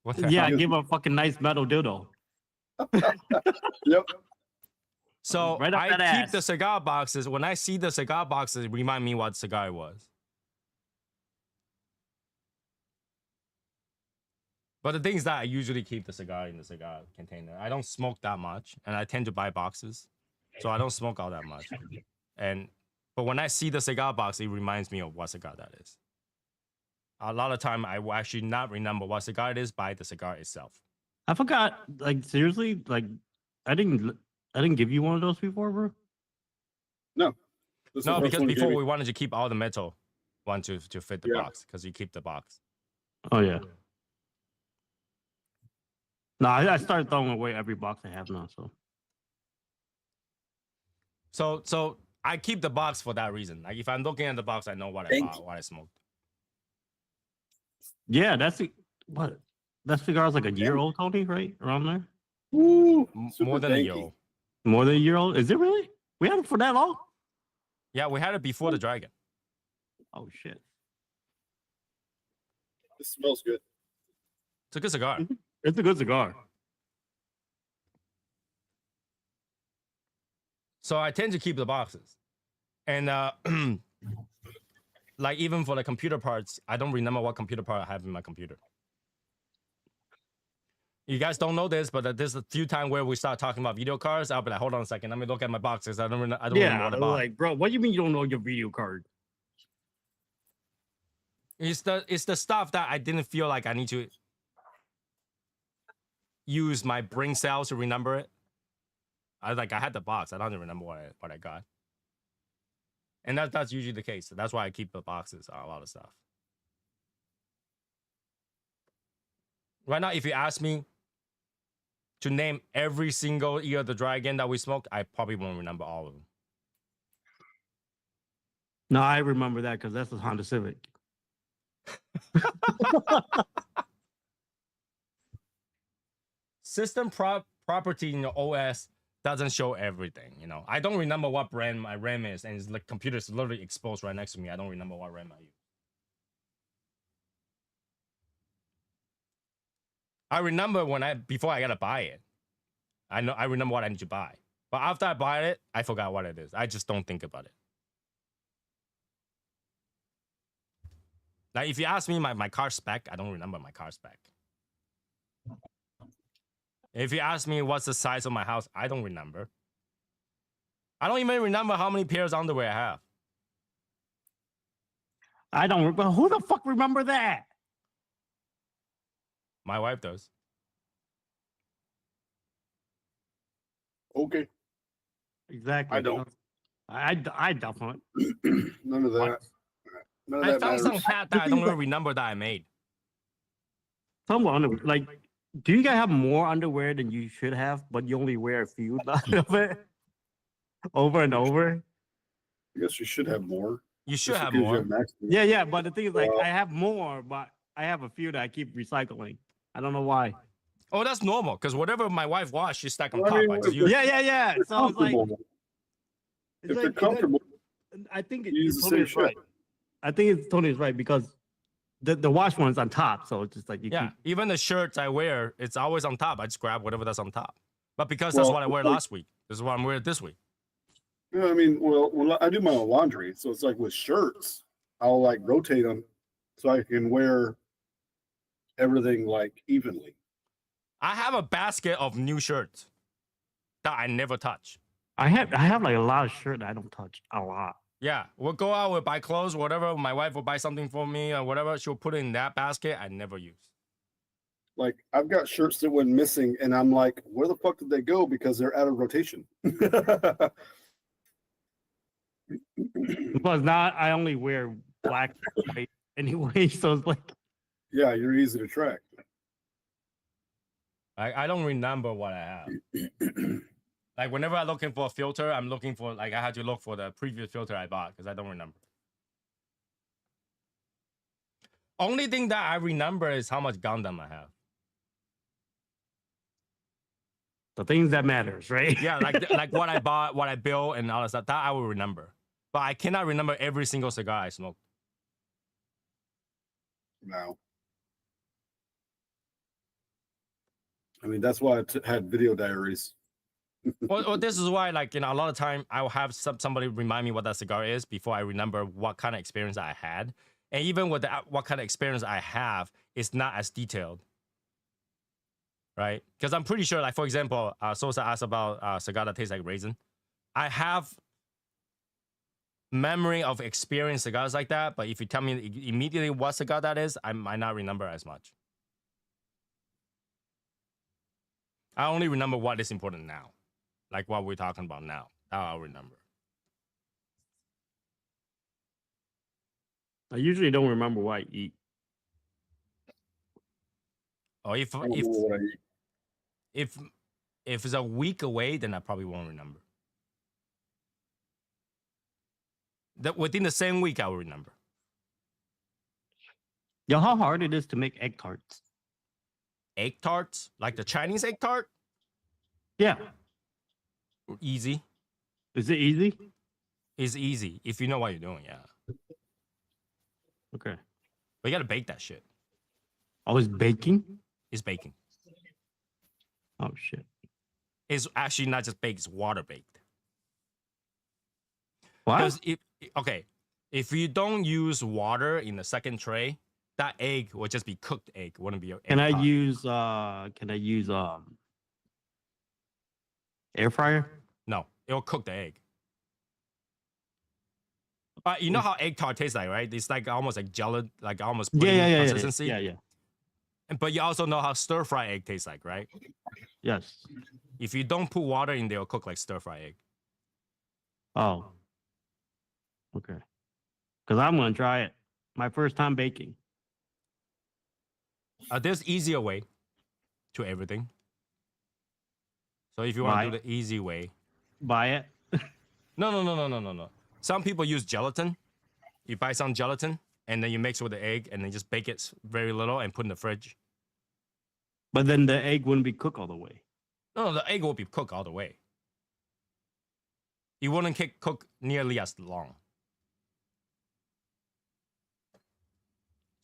What the yeah, hell? give a fucking nice metal dildo. Yep. So Right up I that keep ass. the cigar boxes. When I see the cigar boxes, it remind me what cigar it was. But the thing is that I usually keep the cigar in the cigar container. I don't smoke that much, and I tend to buy boxes, so I don't smoke all that much. But when I see the cigar box, it reminds me of what cigar that is. A lot of time, I will actually not remember what cigar it is by the cigar itself. I forgot. Like seriously, like I didn't give you one of those before, bro. No. This is the No, first because one you before gave we me. wanted to keep all the metal one to fit the Yeah. box because you keep the box. Oh yeah. No, I started throwing away every box I have now. So I keep the box for that reason. Like if I'm looking at the box, I know what I Thank bought, you. what I smoked. Yeah, what? That cigar's like a year old, Tony, right? Around there? Woo, More super than a danky. year old. More than a year old? Is it really? We had it for that long? Yeah, we had it before the dragon. Oh shit. This smells good. It's a good cigar. It's a good cigar. So I tend to keep the boxes. And like even for the computer parts, I don't remember what computer part I have in my computer. You guys don't know this, but there's a few times where we start talking about video cards. I'll be like, hold on a second, let me look at my boxes. I don't remember Yeah, what I bought. like, bro, what do you mean you don't know your video card? It's the stuff that I didn't feel like I need to use my brain cells to remember it. I had the box. I don't even remember what I got. And that's usually the case. That's why I keep the boxes on a lot of stuff. Right now, if you ask me to name every single Year of the Dragon that we smoked, I probably won't remember all of them. No, I remember that because that's a Honda Civic. System property in the OS doesn't show everything. You know, I don't remember what brand my RAM is, and it's like computer's literally exposed right next to me. I don't remember what RAM I use. I remember before I gotta buy it. I remember what I need to buy. But after I buy it, I forgot what it is. I just don't think about it. Like if you ask me my car spec, I don't remember my car spec. If you ask me what's the size of my house, I don't remember. I don't even remember how many pairs of underwear I have. I don't remember. Who the fuck remember that? My wife does. Okay. Exactly. I don't. I definitely. None of that. What? None of I that found some matters. hat that I don't even remember that I made. Someone like, do you guys have more underwear than you should have, but you only wear a few of it over and over? I guess you should have more. You should Just have because you more. maximum. Yeah. But the thing is, like, Well- I have more, but I have a few that I keep recycling. I don't know why. Oh, that's normal, because whatever my wife washes, she stack on Well, I top. mean, I just if use they're- it. Yeah. They're So it's like, comfortable. If they're like, comfortable, I think you use the Tony same is right. shit. I think Tony's right because the wash one's on top, so it's just like you Yeah, keep. even the shirts I wear, it's always on top. I just grab whatever that's on top. But because that's Well, what I wore like- last week, this is what I'm wearing this week. you know, I mean, well, I do my own laundry, so it's like with shirts, I'll like rotate them so I can wear everything like evenly. I have a basket of new shirts that I never touch. I have like a lot of shirt that I don't touch a lot. Yeah, we'll go out, we'll buy clothes, whatever. My wife will buy something for me or whatever. She'll put it in that basket I never use. Like I've got shirts that went missing, and I'm like, where the fuck did they go? Because they're out of rotation. Because now I only wear black and white anyway, so it's like Yeah, you're easy to track. I don't remember what I have. Like whenever I'm looking for a filter, I'm looking for like I had to look for the previous filter I bought because I don't remember. Only thing that I remember is how much Gundam I have. The things that matters, right? Yeah, like what I bought, what I built, and all that stuff. That I will remember, but I cannot remember every single cigar I smoked. No. I mean, that's why I had video diaries. Well, this is why, like, a lot of time I will have somebody remind me what that cigar is before I remember what kind of experience I had. And even with what kind of experience I have, it's not as detailed, right? Because I'm pretty sure, like, for example, Sosa asked about cigar that tastes like raisin. I have memory of experience cigars like that, but if you tell me immediately what cigar that is, I might not remember as much. I only remember what is important now. Like what we're talking about now. That I'll remember. I usually don't remember what I eat. Or I don't know what I eat. if it's a week away, then I probably won't remember. That within the same week, I will remember. Yo, how hard it is to make egg tarts? Egg tarts, like the Chinese egg tart, Yeah. easy. Is it easy? It's easy if you know what you're doing. Yeah, Okay. but you gotta bake that shit. I was baking. It's baking. Oh shit. It's actually not just baked; it's water baked. What? Because if you don't use water in the second tray, that egg will just be cooked egg. Wouldn't be. Can I tart. use air fryer? No, it'll cook the egg. But you know how egg tart tastes like, right? It's like almost like gelatin, like almost pudding consistency. Yeah. But you also know how stir fry egg tastes like, right? Yes. If you don't put water in there, it'll cook like stir fry egg. Oh. Okay. Because I'm gonna try it. My first time baking. There's easier way to everything. So if you want to do the easy way, Buy it. no. Some people use gelatin. You buy some gelatin and then you mix with the egg and then just bake it very little and put in the fridge. But then the egg wouldn't be cooked all the way. No, the egg will be cooked all the way. It wouldn't cook nearly as long.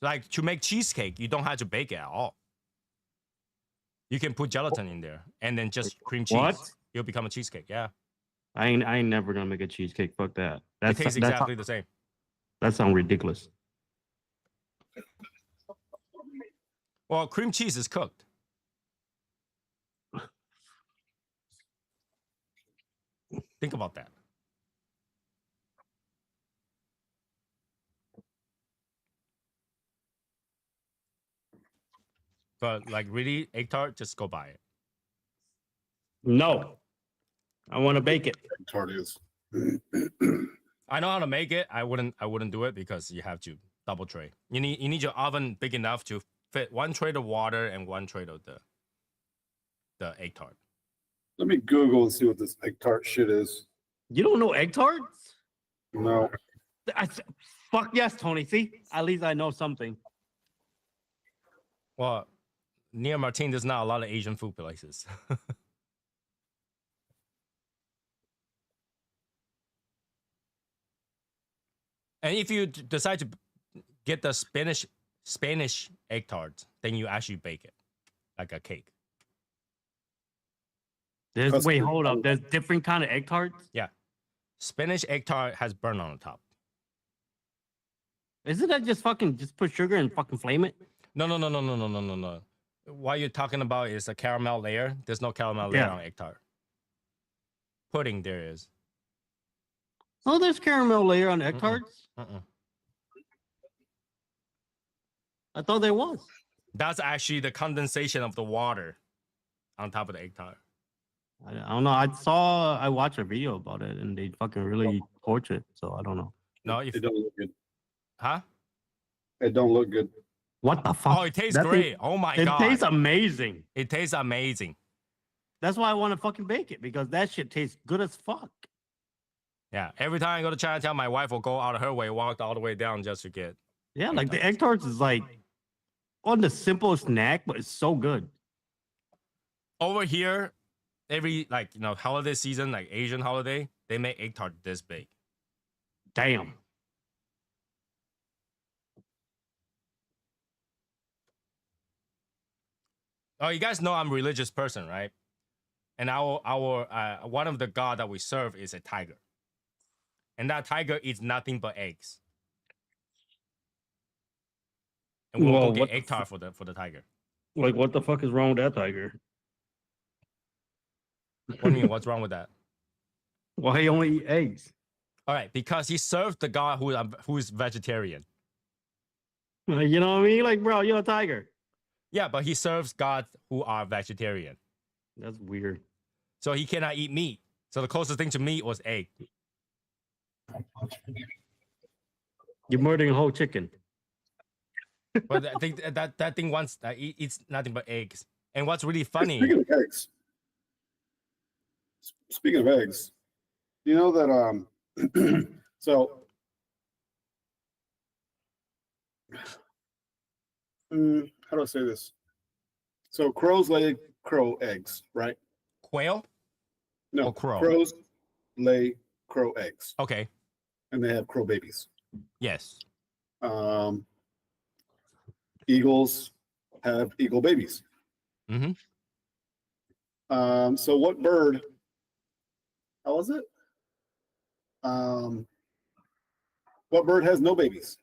Like to make cheesecake, you don't have to bake it at all. You can put gelatin in there and then just cream cheese. What? It'll become a cheesecake. Yeah. I ain't never gonna make a cheesecake. Fuck that. It tastes exactly the same. That sounds ridiculous. Well, cream cheese is cooked. Think about that. But like really, egg tart, just go buy it. No. I want to bake it. Tart is. I know how to make it. I wouldn't do it because you have to double tray. You need your oven big enough to fit one tray of water and one tray of the egg tart. Let me Google and see what this egg tart shit is. You don't know egg tarts? No. Fuck yes, Tony. See, at least I know something. Well, near Martin, there's not a lot of Asian food places. And if you decide to get the Spanish egg tart, then you actually bake it like a cake. Wait, hold up. There's different kind of egg tarts? Yeah. Spanish egg tart has burn on the top. Isn't that just put sugar and fucking flame it? No. What you're talking about is a caramel layer. There's no caramel layer on egg tart. Pudding there is. Oh, there's caramel layer on egg tarts? I thought there was. That's actually the condensation of the water on top of the egg tart. I don't know. I watched a video about it and they fucking really torch it. So I don't know. No, it don't look good. Huh? It don't look good. What the fuck? Oh, it tastes That thing- great. Oh my It god. tastes amazing. It tastes amazing. That's why I want to fucking bake it because that shit tastes good as fuck. Yeah. Every time I go to Chinatown, my wife will go out of her way, walk all the way down just to get. Yeah, Egg like the tarts. egg tarts is like on the simple snack, but it's so good. Over here, every holiday season, like Asian holiday, they make egg tart this big. Damn. Oh, you guys know I'm a religious person, right? And our one of the god that we serve is a tiger, and that tiger eats nothing but eggs. And we'll Whoa, go get what the egg tart for the tiger. Like, what the fuck is wrong with that tiger? What do you mean? What's wrong with that? Why he only eat eggs? All right, because he served the god who is vegetarian. You know what I mean? Like, bro, you're a tiger. Yeah, but he serves gods who are vegetarian, That's weird. so he cannot eat meat. So the closest thing to meat was egg. You're murdering a whole chicken. But I think that thing wants eats nothing but eggs. And what's really funny? Speaking of eggs, you know that so how do I say this? So crows lay crow eggs, right? Quail? No, Or crow? crows lay crow eggs, Okay. and they have crow babies. Yes. Eagles have eagle babies. Mm-hmm. So what bird? How was it? What bird has no babies?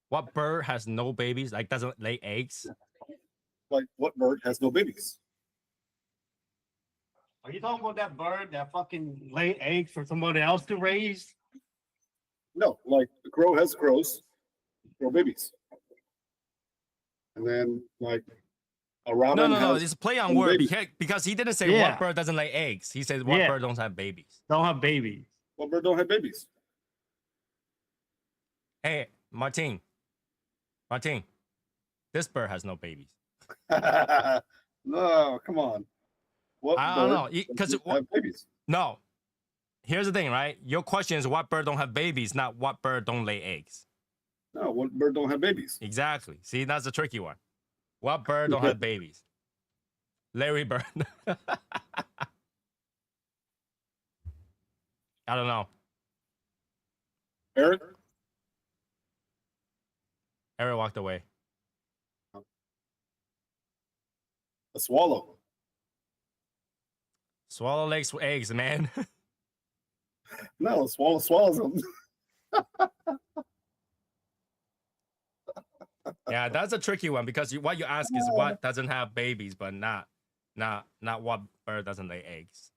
What bird has no babies? Like doesn't lay eggs? Like what bird has no babies? Are you talking about that bird that fucking lay eggs for somebody else to raise? No, like the crow has crow babies, and then like a robin. No. has It's a play on no word babies. because he didn't say Yeah. what bird doesn't lay eggs. He said what Yeah. bird don't have babies. Don't have babies. What bird don't have babies? Hey, Martin, this bird has no babies. No, come on. What I don't bird know because doesn't have babies? no. Here's the thing, right? Your question is what bird don't have babies, not what bird don't lay eggs. No, what bird don't have babies? Exactly. See, that's the tricky one. What bird don't have babies? Larry Bird. I don't know. Eric? Eric walked away. A swallow. Swallow lays eggs, man. No, a swallow swallows them. Yeah, that's a tricky one because what you ask is what doesn't have babies, but not what bird doesn't lay eggs.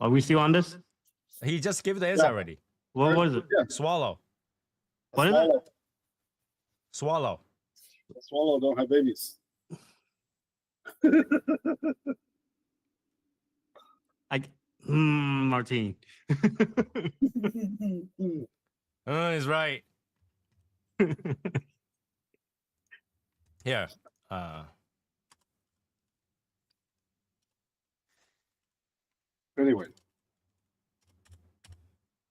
Are we still on this? He just gave the answer Yeah. already. What was it? Yeah, Swallow. a What is it? swallow. Swallow. A swallow don't have babies. Martine. He's right. Here. Anyway,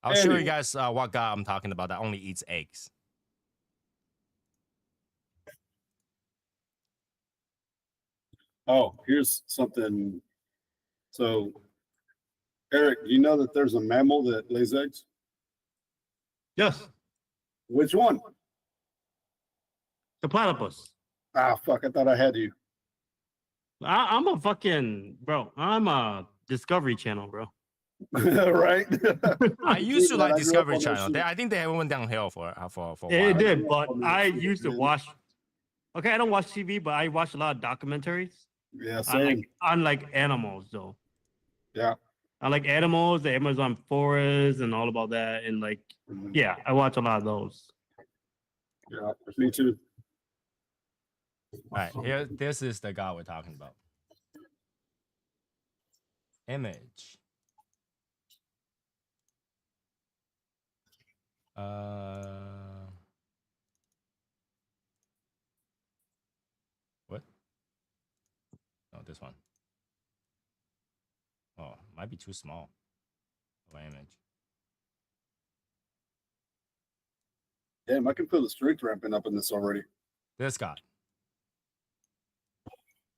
I'll show you Anyway. guys what guy I'm talking about that only eats eggs. oh, here's something. So, Eric, you know that there's a mammal that lays eggs? Yes, Which one? the platypus. Ah, fuck! I thought I had you. I'm a fucking bro. I'm a Discovery Channel, bro. Right? I used to Man, I like grew up Discovery on that Channel. shit. I think they went downhill for a while. It did, but on I that used to shit, man. watch. Okay, I don't watch TV, but I watch a lot of documentaries Yeah, on same. like animals, though. Yeah. I like animals, the Amazon forest, and all about that. And like, Mhm. yeah, I watch a lot of those. Yeah, me too. All right, here. This is the guy we're talking about. Image. What? Oh, this one. Oh, might be too small of an image. Damn, I can feel the strength ramping up in this already. This guy.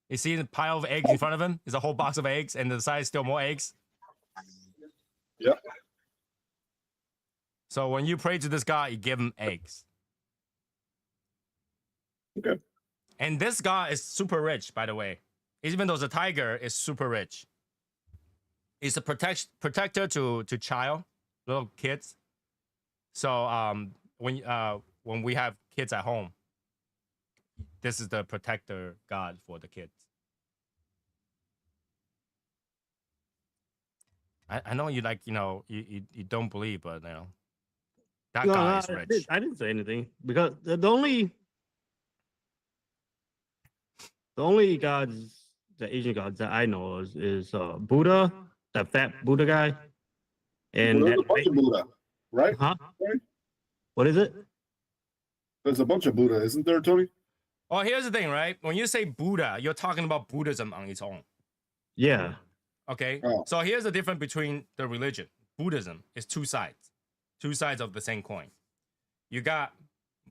You see the pile of eggs in front of him? There's a whole box of eggs, and the side is still more eggs. Yep. So when you pray to this god, you give him eggs. Okay. And this god is super rich, by the way. Even though the tiger is super rich. He's a protector to child, little kids. So when we have kids at home, this is the protector god for the kids. I know you like, you don't believe, but that guy is rich. I didn't say anything because the only gods, the Asian gods that I know is Buddha, that fat Buddha guy, and Well, there's a bunch of Buddha, right? Huh? Tony? What is it? There's a bunch of Buddha, isn't there, Tony? Oh, here's the thing, right? When you say Buddha, you're talking about Buddhism on its own. Yeah. Okay. Oh. So here's the difference between the religion. Buddhism is two sides of the same coin. You got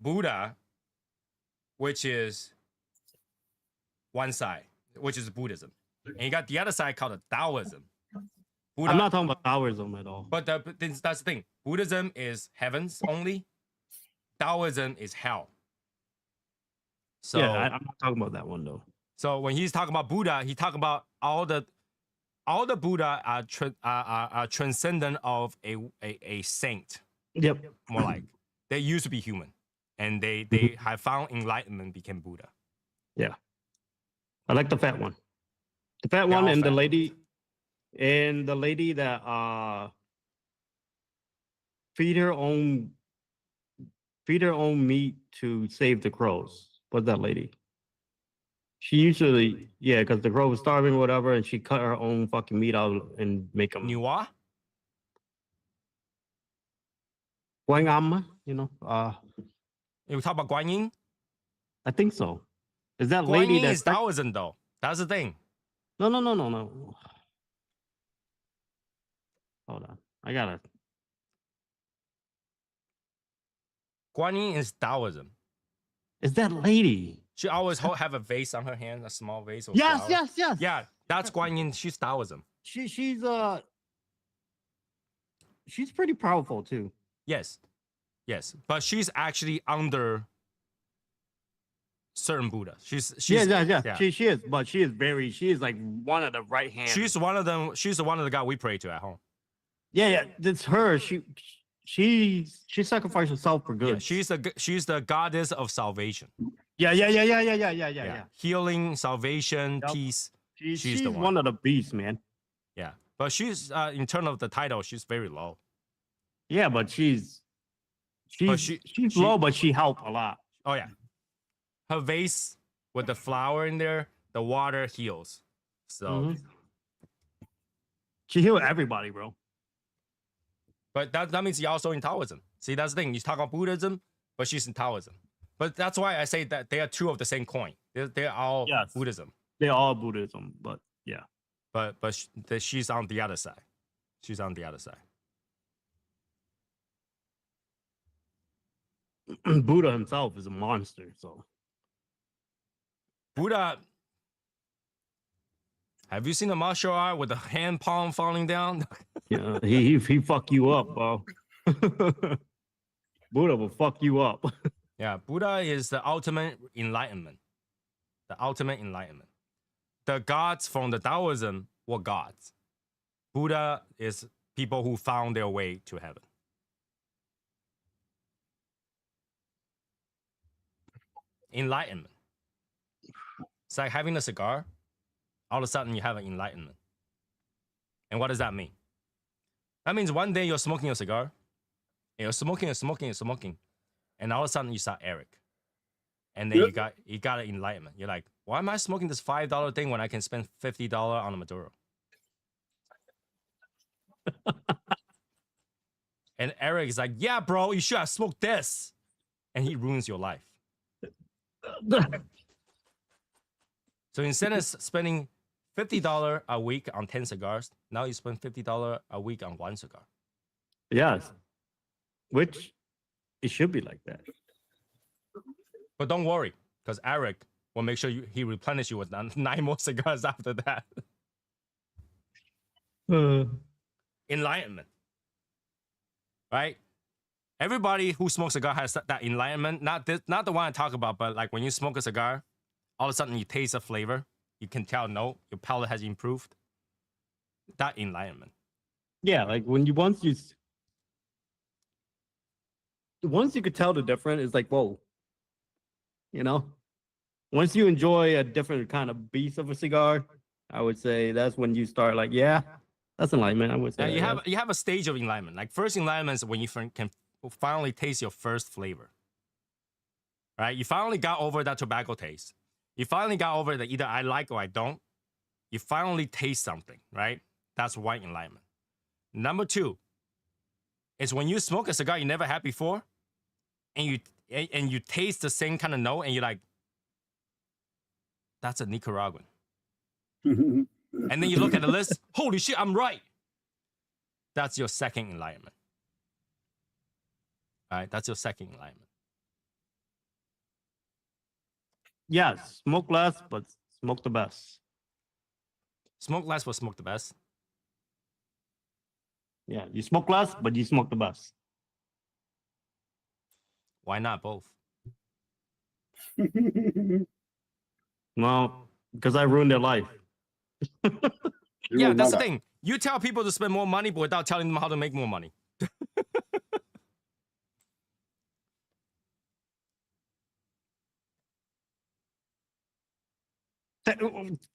Buddha, which is one side, which is Buddhism. And you got the other side called Taoism. Buddha, I'm not talking about Taoism at all. but that's the thing. Buddhism is heavens only. Taoism is hell. So yeah, I'm not talking about that one though. So when he's talking about Buddha, he's talking about all the Buddha are transcendent of a saint. Yep. More like they used to be human, and they have found enlightenment, became Buddha. Yeah. I like the fat one. The fat They're one all and the fat. lady that feed her own meat to save the crows. What's that lady? She usually, yeah, because the crow was starving or whatever, and she cut her own fucking meat out and make them. Niwa? Guangam, You talk about Guan Yin? I think so. Is that Guan lady Yin that's is Taoism, though. That's the thing. No. Hold on. I gotta. Guan Yin is Taoism. Is that lady? She always have a vase on her hand, a small vase. Of Yes, flowers. yes. Yeah, that's Guan Yin. She's Taoism. She's pretty powerful too. Yes. But she's actually under certain Buddha. She's Yeah. She is, but she is like one of the right hand. She's one of them. She's the one of the god we pray to at home. Yeah. That's her. She sacrificed herself for good. Yeah, she's the goddess of salvation. Yeah. Healing, salvation, Yep. peace. She's the one of the beasts, man. Yeah, but she's in terms of the title, she's very low. Yeah, but she's she- low, but she helped a lot. Oh yeah, her vase with the flower in there, the water heals. So, Mhm. She healed everybody, bro. but that means you're also in Taoism. See, that's the thing. You talk about Buddhism, but she's in Taoism. But that's why I say that they are two of the same coin. They're all Yes. Buddhism. They're all Buddhism, but yeah. But she's on the other side. She's on the other side. Buddha himself is a monster, so Buddha. Have you seen a martial art with the hand palm falling down? yeah, he fuck you up, bro. Buddha will fuck you up. Yeah, Buddha is the ultimate enlightenment. The ultimate enlightenment. The gods from the Taoism were gods. Buddha is people who found their way to heaven. Enlightenment. It's like having a cigar. All of a sudden, you have an enlightenment. And what does that mean? That means one day you're smoking a cigar. And you're smoking. And all of a sudden, you start Eric. And then Yep. you got an enlightenment. You're like, why am I smoking this $5 thing when I can spend $50 on a Maduro? And Eric is like, yeah, bro, you should have smoked this. And he ruins your life. So instead of spending $50 a week on 10 cigars, now you spend $50 a week on 1 cigar. Yes. Which it should be like that. But don't worry, because Eric will make sure he replenish you with 9 more cigars after that. Enlightenment. Right? Everybody who smokes cigar has that enlightenment. Not the one I talk about, but like when you smoke a cigar, all of a sudden you taste a flavor. You can tell, no, your palate has improved. That enlightenment. Yeah, like when you once you could tell the difference, it's like, whoa. You know? Once you enjoy a different kind of beast of a cigar, I would say that's when you start like, yeah, that's enlightenment. I would say you have a stage of enlightenment. Like first enlightenment is when you can finally taste your first flavor. Right? You finally got over that tobacco taste. You finally got over that either I like or I don't. You finally taste something, right? That's white enlightenment. Number 2 is when you smoke a cigar you never had before, and you taste the same kind of note, and you're like, that's a Nicaraguan. And then you look at the list, holy shit, I'm right. That's your second enlightenment. All right, that's your second enlightenment. Yes, smoke less, but smoke the best. Smoke less, but smoke the best. Yeah, you smoke less, but you smoke the best. Why not both? Well, because I ruined their life. Yeah, that's the thing. You tell people to spend more money, but without telling them how to make more money.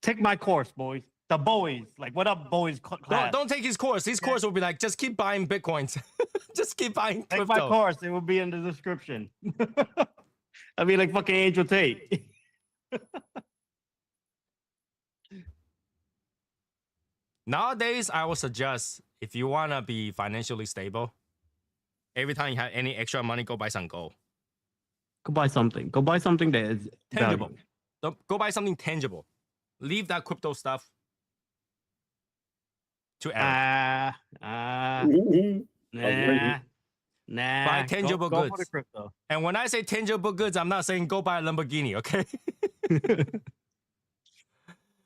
Take my course, boys. The boys. Like, what up, boys? Class? Don't take his course. His course will be like, just keep buying Bitcoins. Just keep buying crypto. Take my course. It will be in the description. I mean, like fucking Angel Tate. Nowadays, I would suggest if you want to be financially stable, every time you have any extra money, go buy some gold. Go buy something. Go buy something that is Tangible. valuable. Go buy something tangible. Leave that crypto stuff to Eric. Nah. Buy tangible go goods. for the crypto. And when I say tangible goods, I'm not saying go buy a Lamborghini, okay?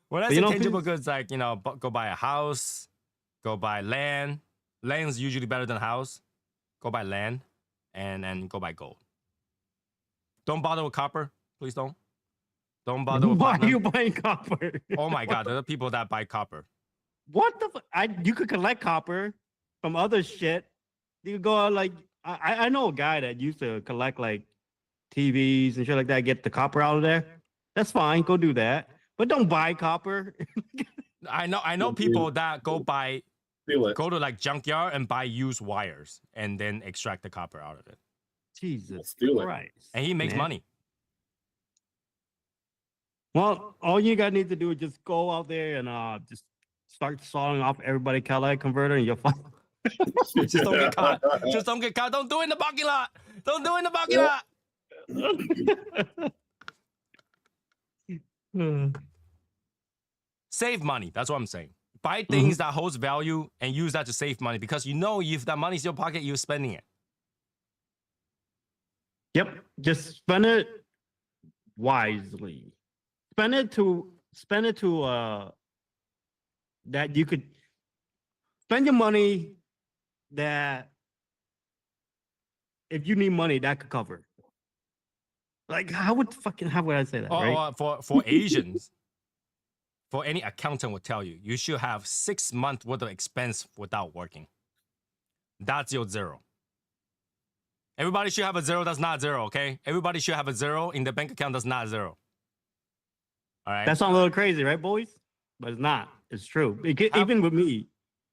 When I say tangible goods, like, go buy a house, go buy land. Land is usually better than a house. Go buy land, and go buy gold. Don't bother with copper. Please don't. Don't bother with Why platinum. are you buying copper? Oh my God, there are people that buy copper. What the you could collect copper from other shit. You could go out like, I know a guy that used to collect like TVs and shit like that, get the copper out of there. That's fine. Go do that. But don't buy copper. I know people that go to like junkyard and buy used wires and then extract the copper out of it. Jesus Christ. And he makes money. Well, all you guys need to do is just go out there and just start sawing off everybody catalytic converter and you'll find. Just don't get caught. Just don't get caught. Don't do it in the parking lot. Don't do it in the parking lot. Save money. That's what I'm saying. Buy things that holds value and use that to save money because if that money's in your pocket, you're spending it. Yep. Just spend it wisely. Spend it to that you could spend your money that if you need money that could cover. Like how would I say that? Right? For Asians, for any accountant would tell you, you should have 6 months worth of expense without working. That's your zero. Everybody should have a zero that's not zero, okay? Everybody should have a zero in the bank account that's not zero. All right. That sounds a little crazy, right, boys? But it's not. It's true. Even with me,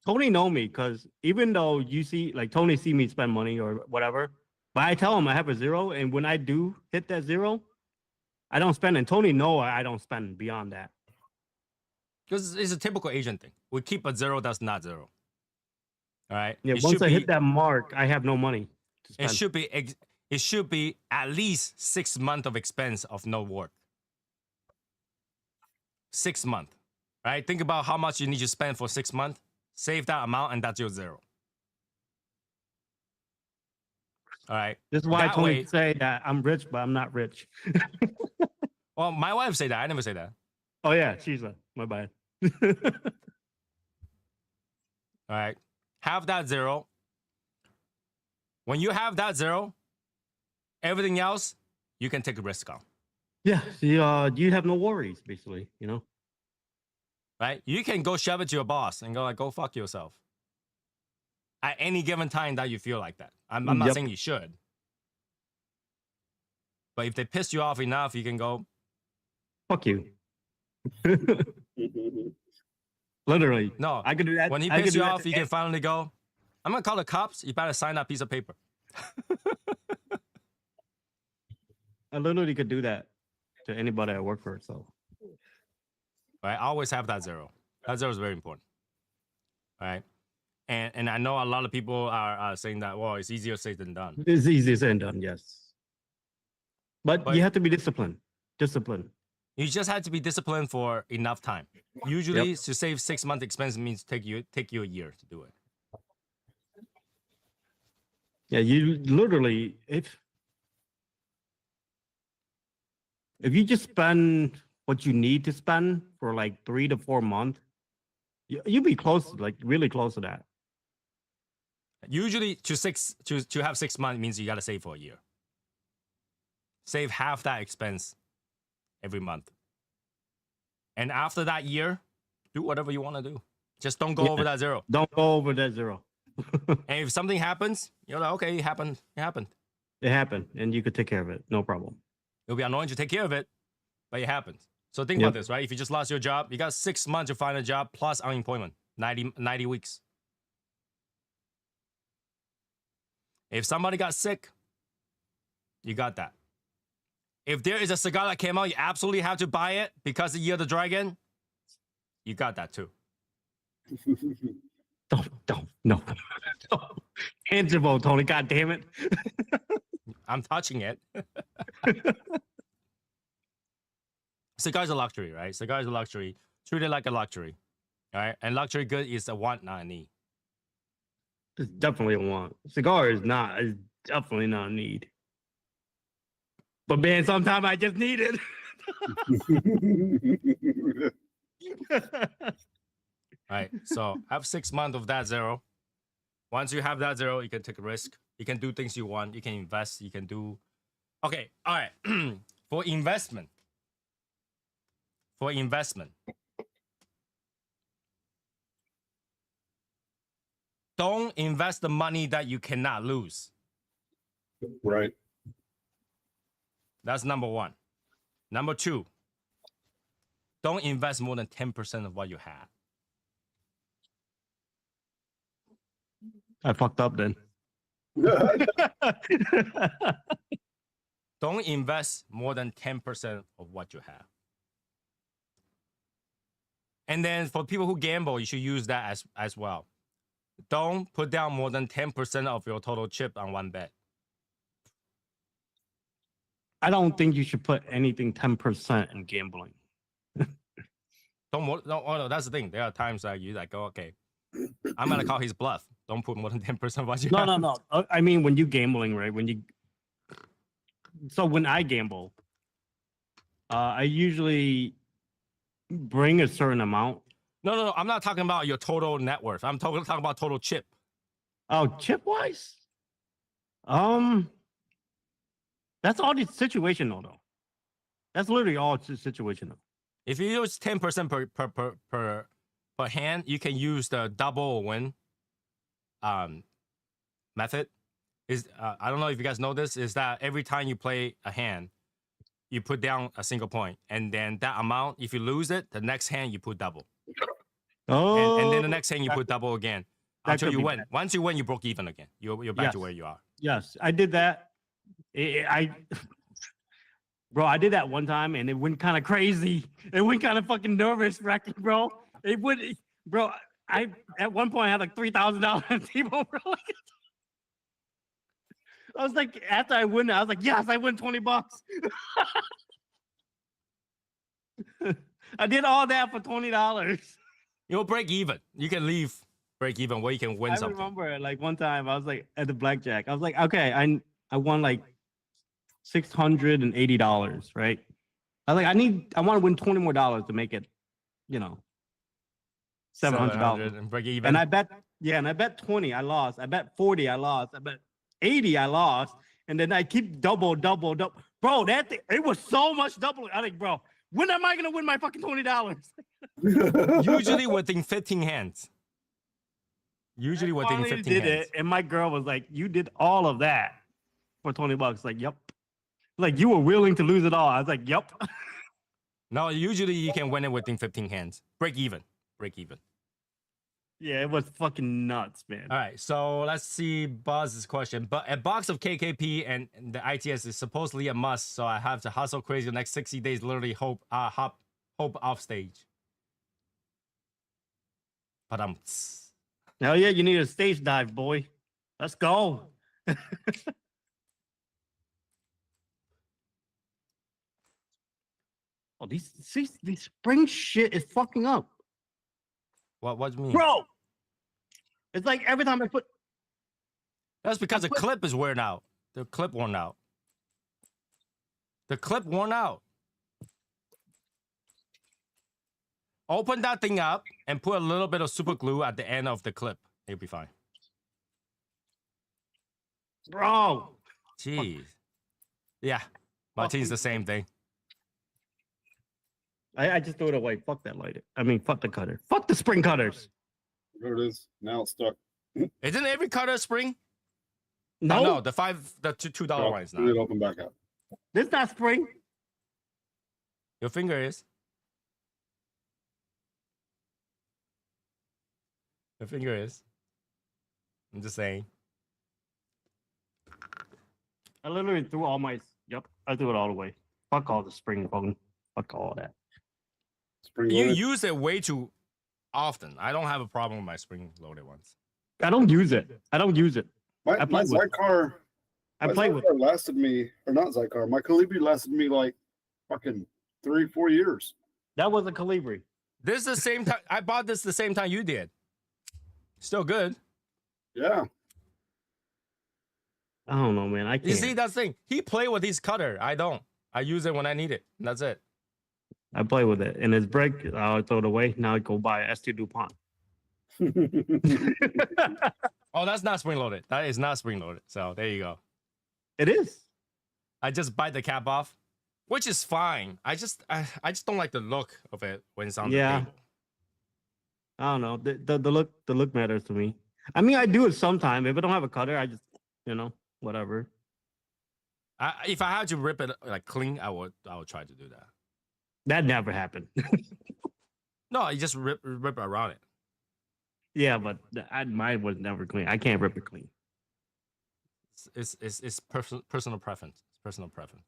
Tony know me because even though Tony see me spend money or whatever, but I tell him I have a zero, and when I do hit that zero, I don't spend. And Tony know I don't spend beyond that. Because it's a typical Asian thing. We keep a zero that's not zero. All right. Yeah, It once should I be- hit that mark, I have no money to It spend. should be at least 6 months of expense of no work. 6 months, right? Think about how much you need to spend for 6 months. Save that amount, and that's your zero. All right. This is why That Tony way- say that I'm rich, but I'm not rich. Well, my wife say that. I never say that. Oh yeah, she's a my bad. All right. Have that zero. When you have that zero, everything else you can take a risk on. Yeah, you have no worries, basically. You know. Right? You can go shove it to your boss and go like, go fuck yourself. At any given time that you feel like that. I'm not Yep. saying you should. But if they piss you off enough, you can go, Fuck you. Literally. no. I could do that. When he I could pisses do you that off, to you can finally go, I'm going to call the cops. You better sign that piece of paper. I literally could do that to anybody I work for. So Right? Always have that zero. That zero is very important. All right? And I know a lot of people are saying that, well, it's easier said than done. it's easier said than done. Yes. But But- you have to be disciplined. Discipline. You just have to be disciplined for enough time. Usually, to save 6 month expense means take you a year to do it. Yeah, you literally if you just spend what you need to spend for like 3 to 4 months, you'll be close, like really close to that. Usually, to have 6 months means you got to save for a year. Save half that expense every month. And after that year, do whatever you want to do. Just don't go Yeah. over that zero. Don't go over that zero. And if something happens, you're like, okay, it happened. It happened. It happened, and you could take care of it. No problem. It'll be annoying to take care of it, but it happens. So think Yep. about this, right? If you just lost your job, you got 6 months to find a job plus unemployment, 90 weeks. If somebody got sick, you got that. If there is a cigar that came out, you absolutely have to buy it because the year of the dragon, you got that too. Don't, no. Tangible, Tony. God damn it. I'm touching it. Cigars are luxury, right? Cigars are luxury. Treat it like a luxury. All right. And luxury good is a want, not a need. It's definitely a want. Cigar is not. It's definitely not a need. But man, sometimes I just need it. All right. So have 6 months of that zero. Once you have that zero, you can take a risk. You can do things you want. You can invest. You can do. Okay. All right. For investment. Don't invest the money that you cannot lose. Right. That's number one. Number two, don't invest more than 10% of what you have. I fucked up then. Don't invest more than 10% of what you have. And then for people who gamble, you should use that as well. Don't put down more than 10% of your total chip on one bet. I don't think you should put anything 10% in gambling. No, that's the thing. There are times that you like, go, okay, I'm gonna call his bluff. Don't put more than 10% of what you have. No. I mean, when you gambling, right? So when I gamble, I usually bring a certain amount. No. I'm not talking about your total net worth. I'm talking about total chip. Oh, chip wise? That's all the situational though. That's literally all situational. If you use 10% per hand, you can use the double win method. I don't know if you guys know this, is that every time you play a hand, you put down a single point, and then that amount, if you lose it, the next hand you put double. Oh, And then the next hand you put double again that until could you be win. bad. Once you win, you broke even again. You're back to Yes. where you are. yes, I did that. Bro, I did that one time and it went kind of crazy. It went kind of fucking nervous wracking, bro. Bro, I at one point I had like $3,000 in T-Mobile. I was like, after I win, I was like, yes, I win $20. I did all that for $20. You'll break even. You can leave break even where you can win I something. remember like one time I was like at the blackjack. I was like, okay, I won like $680, right? I was like, I want to win $20 more to make it, you know, $700. and break even. And I bet 20, I lost. I bet 40, I lost. I bet 80, I lost. And then I keep double. Bro, that thing, it was so much double. I think, bro, when am I gonna win my fucking $20? Usually within 15 hands. Usually I within finally 15 did hands. it, and my girl was like, "You did all of that for $20?" Like, yep. Like you were willing to lose it all. I was like, yep. No, usually you can win it within 15 hands. Break even. Yeah, it was fucking nuts, man. All right, so let's see Buzz's question. But a box of KKP and the ITS is supposedly a must, so I have to hustle crazy the next 60 days, literally hope off stage. But Hell yeah, you need a stage dive, boy. Let's go. Oh, these spring shit is fucking up. what do you mean? Bro, it's like every time I put. That's because the clip is worn out. The clip worn out. Open that thing up and put a little bit of super glue at the end of the clip. It'll be fine. Bro. Jeez. Yeah. Martine's the same thing. I just threw it away. Fuck that lighter. I mean, fuck the cutter. Fuck the spring cutters. There it is. Now it's stuck. Isn't every cutter spring? No, No, the $2 one is Put it not. open back up. this not spring. Your finger is. Your finger is. I'm just saying. I literally threw all my. Yep, I threw it all away. Fuck all the spring phone. Fuck all that. Spring You loaded. use it way too often. I don't have a problem with my spring loaded ones. I don't use it. I don't use it. My I played with it. Zycar. I my play with. Zycar lasted me, or not Zycar. My Calibri lasted me like fucking 3-4 years. That was a Calibri. This is the same time. I bought this the same time you did. Still good. Yeah. I don't know, man. I can't. You see, that's the thing. He play with his cutter. I don't. I use it when I need it. That's it. I play with it, and it's break. I'll throw it away. Now I go buy a ST DuPont. Oh, that's not spring loaded. That is not spring loaded. So there you go. It is. I just bite the cap off, which is fine. I just don't like the look of it when it's on the Yeah. table. I don't know. The look matters to me. I mean, I do it sometime. If I don't have a cutter, I just whatever. If I had to rip it like clean, I would try to do that. That never happened. No, you just rip around it. Yeah, but mine was never clean. I can't rip it clean. It's personal preference. It's personal preference.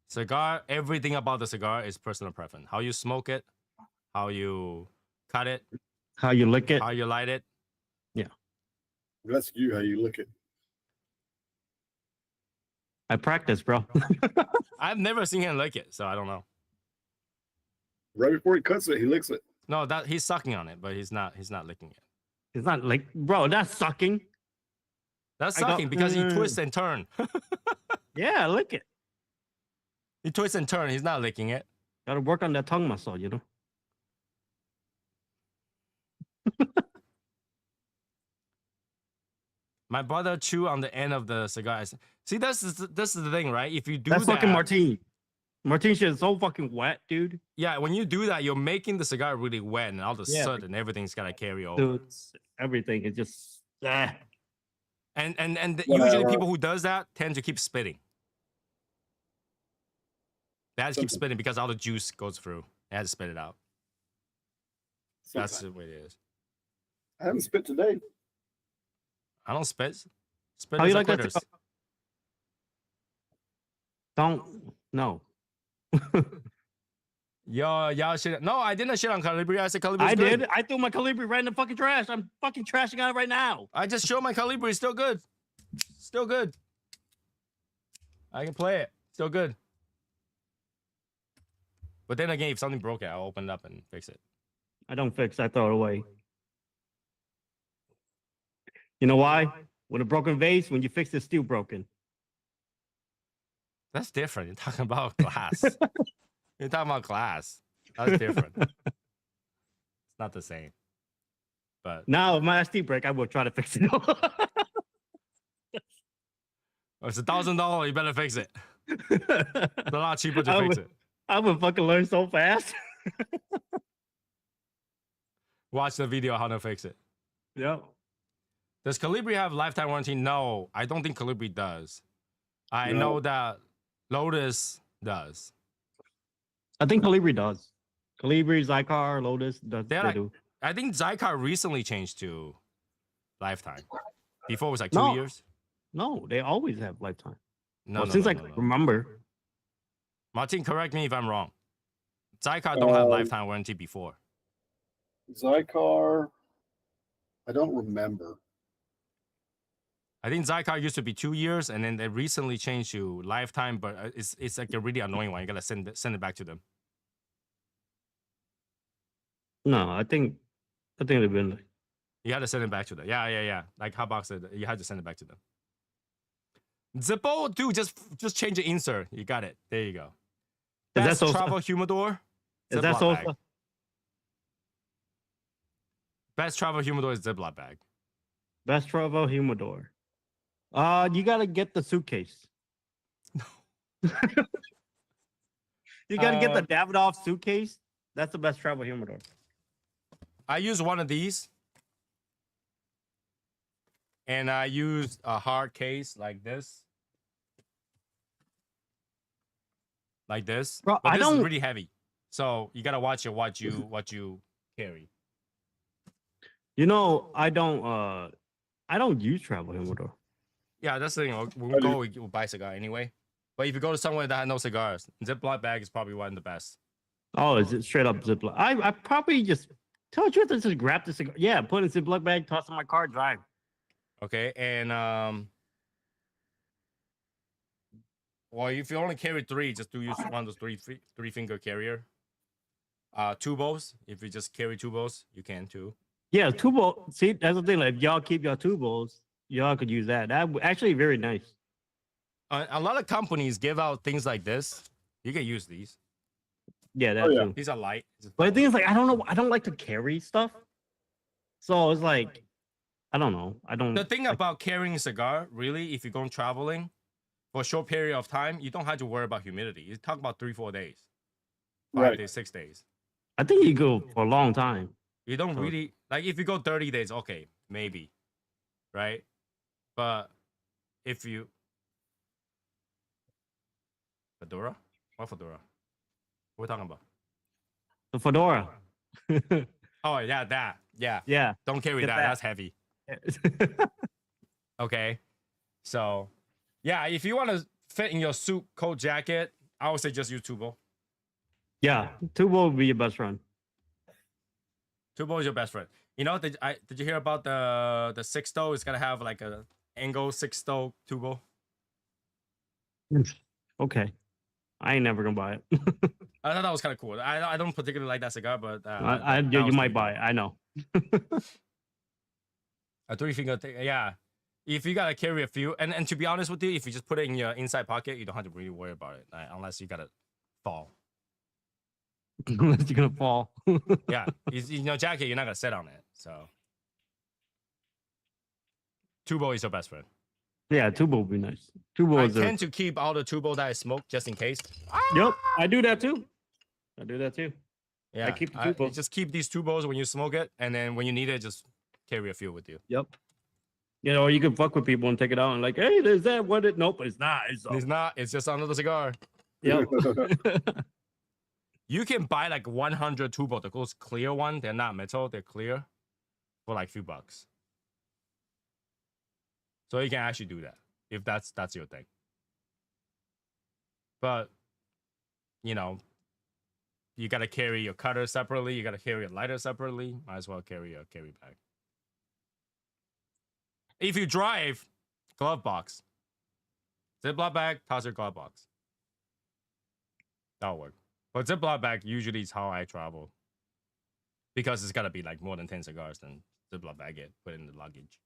Cigar, everything about the cigar is personal preference. How you smoke it, how you cut it, How you lick it? how you light it. That's you, how you look at. I practice, bro. I've never seen him lick it, so I don't know. Right before he cuts it, he licks it. No, that he's sucking on it, but he's not licking it. It's not like, bro, that's sucking. That's I go, sucking because he twists and turn. Yeah, lick it. He twists and turn. He's not licking it. Gotta work on that tongue muscle, you know? My brother chew on the end of the cigar. See, this is the thing, right? If you do That's that, fucking Martine. Martine shit is so fucking wet, dude. yeah, when you do that, you're making the cigar really wet, and all the Yeah. soot and everything's gotta carry over. Dude, everything is just. And Whatever. usually people who does that tend to keep spitting. They have to keep Sometimes. spitting because all the juice goes through. They have to spit it out. That's Sometimes. the way it is. I haven't spit today. I don't spit. Spit How is you a like that? quitters. Don't. No. Y'all shit. No, I didn't shit on Calibri. I said Calibri. I good. did. I threw my Calibri right in the fucking trash. I'm fucking trashing on it right now. I just showed my Calibri. It's still good. Still good. I can play it. Still good. But then again, if something broke it, I'll open it up and fix it. I don't fix. I throw it away. You know why? With a broken vase, when you fix it, it's still broken. That's different. You're talking about glass. You're talking about glass. That's different. It's not the same. But Now, if my SD break, I will try to fix it. it's $1,000. You better fix it. It's a lot cheaper to fix it. I would fucking learn so fast. Watch the video how to fix it. Yep. Does Calibri have lifetime warranty? No, I don't think Calibri does. I know that Lotus does. I think Calibri does. Calibri, Zycar, Lotus, they do. I think Zycar recently changed to lifetime. Before it was like 2 No. years. No, they always have lifetime. No, Since I can remember. Martin, correct me if I'm wrong. Zycar don't have lifetime warranty before. Zycar, I don't remember. I think Zycar used to be 2 years, and then they recently changed to lifetime. But it's like a really annoying one. You gotta send it back to them. No, I think they've been. You had to send it back to them. Yeah. Like Hotbox said, you had to send it back to them. Zippo, dude, just change the insert. You got it. There you go. Best travel humidor. Is that Ziploc so? bag. Best travel humidor is Ziploc bag. Best travel humidor. You gotta get the suitcase. You gotta get the Davidoff suitcase. That's the best travel humidor. I use one of these. And I used a hard case like this. Like this. Bro, but I this is don't- really heavy. So you gotta watch it what you carry. You know, I don't use travel humidor. Yeah, that's the thing. When we go, we'll buy cigar anyway. But if you go to somewhere that has no cigars, Ziploc bag is probably one of the best. Oh, is it straight up Ziploc? I probably just tell the truth, I just grab the cigar. Yeah, put it in Ziploc bag, toss in my car, drive. Okay, and well, if you only carry 3, just do use one of those three finger carrier. Tubos. If you just carry tubos, you can too. Yeah, tubo. See, that's the thing. Like, if y'all keep your tubos, y'all could use that. That actually very nice. A lot of companies give out things like this. You can use these. Yeah, that's true. These are light. But the thing is, like, I don't know. I don't like to carry stuff. So it's like, I don't know. I don't. The thing about carrying a cigar, really, if you're going traveling for a short period of time, you don't have to worry about humidity. You talk about 3-4 days, 5 days, 6 days. I think you go for a long time. You don't really like if you go 30 days, okay, maybe, right? But if you fedora, what fedora? What are we talking about? The fedora. Oh yeah, that. Yeah. Yeah. Don't carry Get that. that. That's heavy. Okay. So yeah, if you want to fit in your suit coat jacket, I would say just use Tubo. Yeah, tubo would be your best friend. Tubo is your best friend. You know, did you hear about the Sixto? It's gonna have like a angle Sixto Tubo. Okay, I ain't never gonna buy it. I thought that was kind of cool. I don't particularly like that cigar, but you might buy it. I know. A 3-finger thing, yeah. If you gotta carry a few, and to be honest with you, if you just put it in your inside pocket, you don't have to really worry about it, unless you gotta fall. Unless you're gonna fall. Yeah, in your jacket, you're not gonna sit on it. So, Tubo is your best friend. Yeah, tubo would be nice. Tubo I is tend to keep all the Tubo that I smoke just in case. Yep, I do that too. Yeah, I keep the Tubo. you just keep these Tubos when you smoke it, and then when you need it, just carry a few with you. Yep. You know, you can fuck with people and take it out and like, hey, there's that. What it? Nope, it's not. It's not. It's just under the cigar. Yep. You can buy like 100 Tubo, those clear one. They're not metal. They're clear, for like a few bucks. So you can actually do that if that's your thing. But you know, you gotta carry your cutter separately. You gotta carry a lighter separately. Might as well carry a carry bag. If you drive, glove box, Ziploc bag, toss your glove box. That'll work. But Ziploc bag usually is how I travel because it's gotta be like more than 10 cigars. Then Ziploc bag it, put it in the luggage.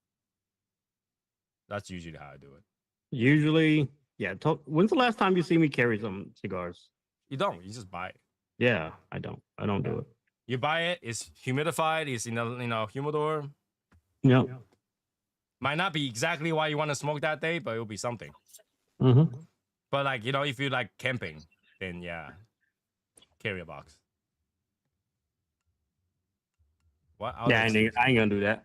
That's usually how I do it. Usually, yeah. When's the last time you see me carry some cigars? You don't. You just buy it. Yeah, I don't. I don't do it. You buy it. It's humidified. It's in a humidor. Yeah. Might not be exactly why you want to smoke that day, but it'll be something. Mm-hmm. But like if you like camping, then yeah, carry a box. What? Yeah, I ain't gonna do that.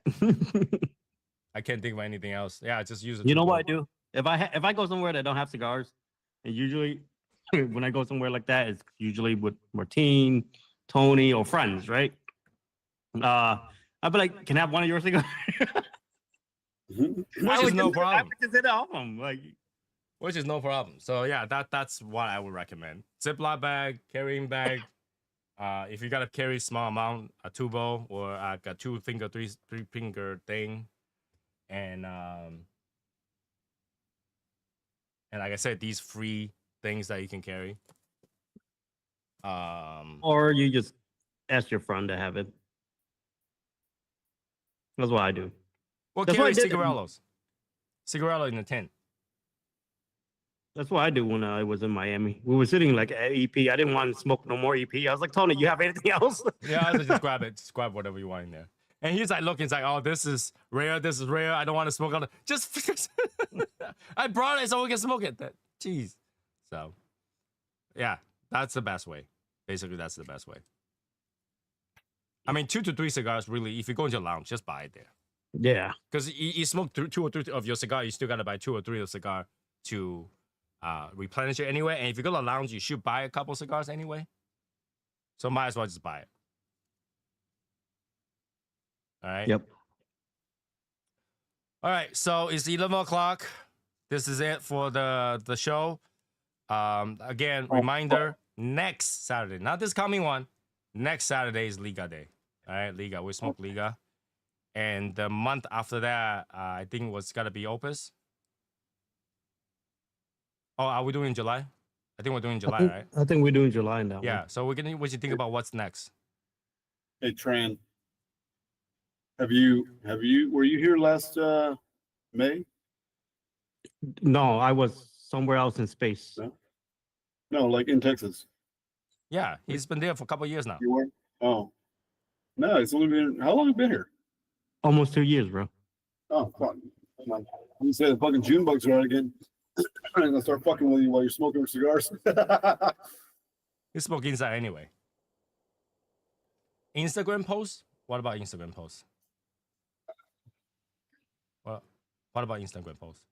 I can't think of anything else. Yeah, just use it. You know what I do? If I go somewhere that don't have cigars, and usually when I go somewhere like that, it's usually with Martine, Tony, or friends, right? I'd be like, "Can I have one of your cigars?" Which is no I problem. would consider all of them. Like, Which is no problem. So yeah, that's what I would recommend. Ziploc bag, carrying bag. If you gotta carry small amount, a tubo or a 2-finger, three-finger thing, and like I said, these free things that you can carry. or you just ask your friend to have it. That's what I do. Well, That's what I carry did. cigarillos. Cigarillo in the tin. That's what I do when I was in Miami. We were sitting like at EP. I didn't want to smoke no more EP. I was like, "Tony, you have anything else?" Yeah, I just grab it. Just grab whatever you want in there. And he's like looking, he's like, "Oh, this is rare. This is rare. I don't want to smoke on it. Just I brought it so we can smoke it." Jeez. So, yeah, that's the best way. Basically, that's the best way. I mean, 2 to 3 cigars, really. If you go into a lounge, just buy it there. Yeah. Because you smoke 2 or 3 of your cigar, you still gotta buy 2 or 3 of cigar to replenish it anyway. And if you go to a lounge, you should buy a couple cigars anyway. So might as well just buy it. All right. Yep. All right. So it's 11 o'clock. This is it for the show. Again, reminder: next Saturday, not this coming one. Next Saturday is Liga Day. All right, Liga. We smoke Liga. And the month after that, I think was gotta be Opus. Oh, are we doing in July? I think we're doing in July, right? I think we're doing July now. Yeah. So we should think about what's next. Hey Tran, were you here last May? No, I was somewhere else in space. No? No, like in Texas. Yeah, he's been there for a couple of years now. You were? Oh. No, it's only been how long have you been here? Almost 2 years, bro. Oh fuck. You say the fucking June bugs are out again. And I'll start fucking with you while you're smoking cigars. You smoke inside anyway. Instagram posts? What about Instagram posts? What about Instagram posts?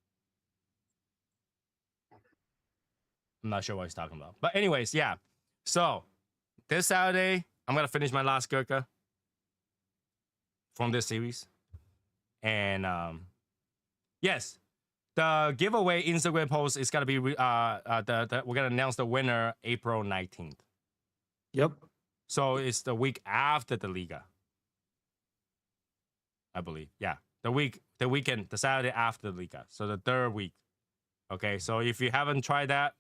I'm not sure what he's talking about. But anyways, yeah. So this Saturday, I'm gonna finish my last gurkha from this series. And yes, the giveaway Instagram post is gonna be we're gonna announce the winner April 19th. Yep. So it's the week after the Liga, I believe. Yeah, the weekend, the Saturday after the Liga. So the third week. Okay, so if you haven't tried that,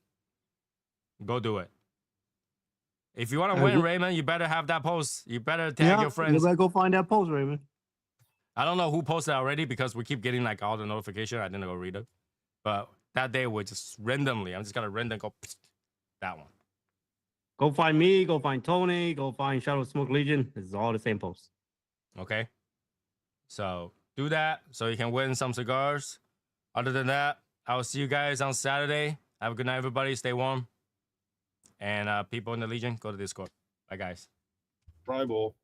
go do it. If you want to win, Raymond, you better have that post. You better tag your friends. You better go find that post, Raymond. I don't know who posted already because we keep getting like all the notification. I didn't go read it. But that day we just randomly, I'm just gonna random go that one. Go find me, go find Tony, go find Shadow Smoke Legion. This is all the same post. Okay. So do that so you can win some cigars. Other than that, I will see you guys on Saturday. Have a good night, everybody. Stay warm. And people in the Legion, go to Discord. Bye, guys. Tribal.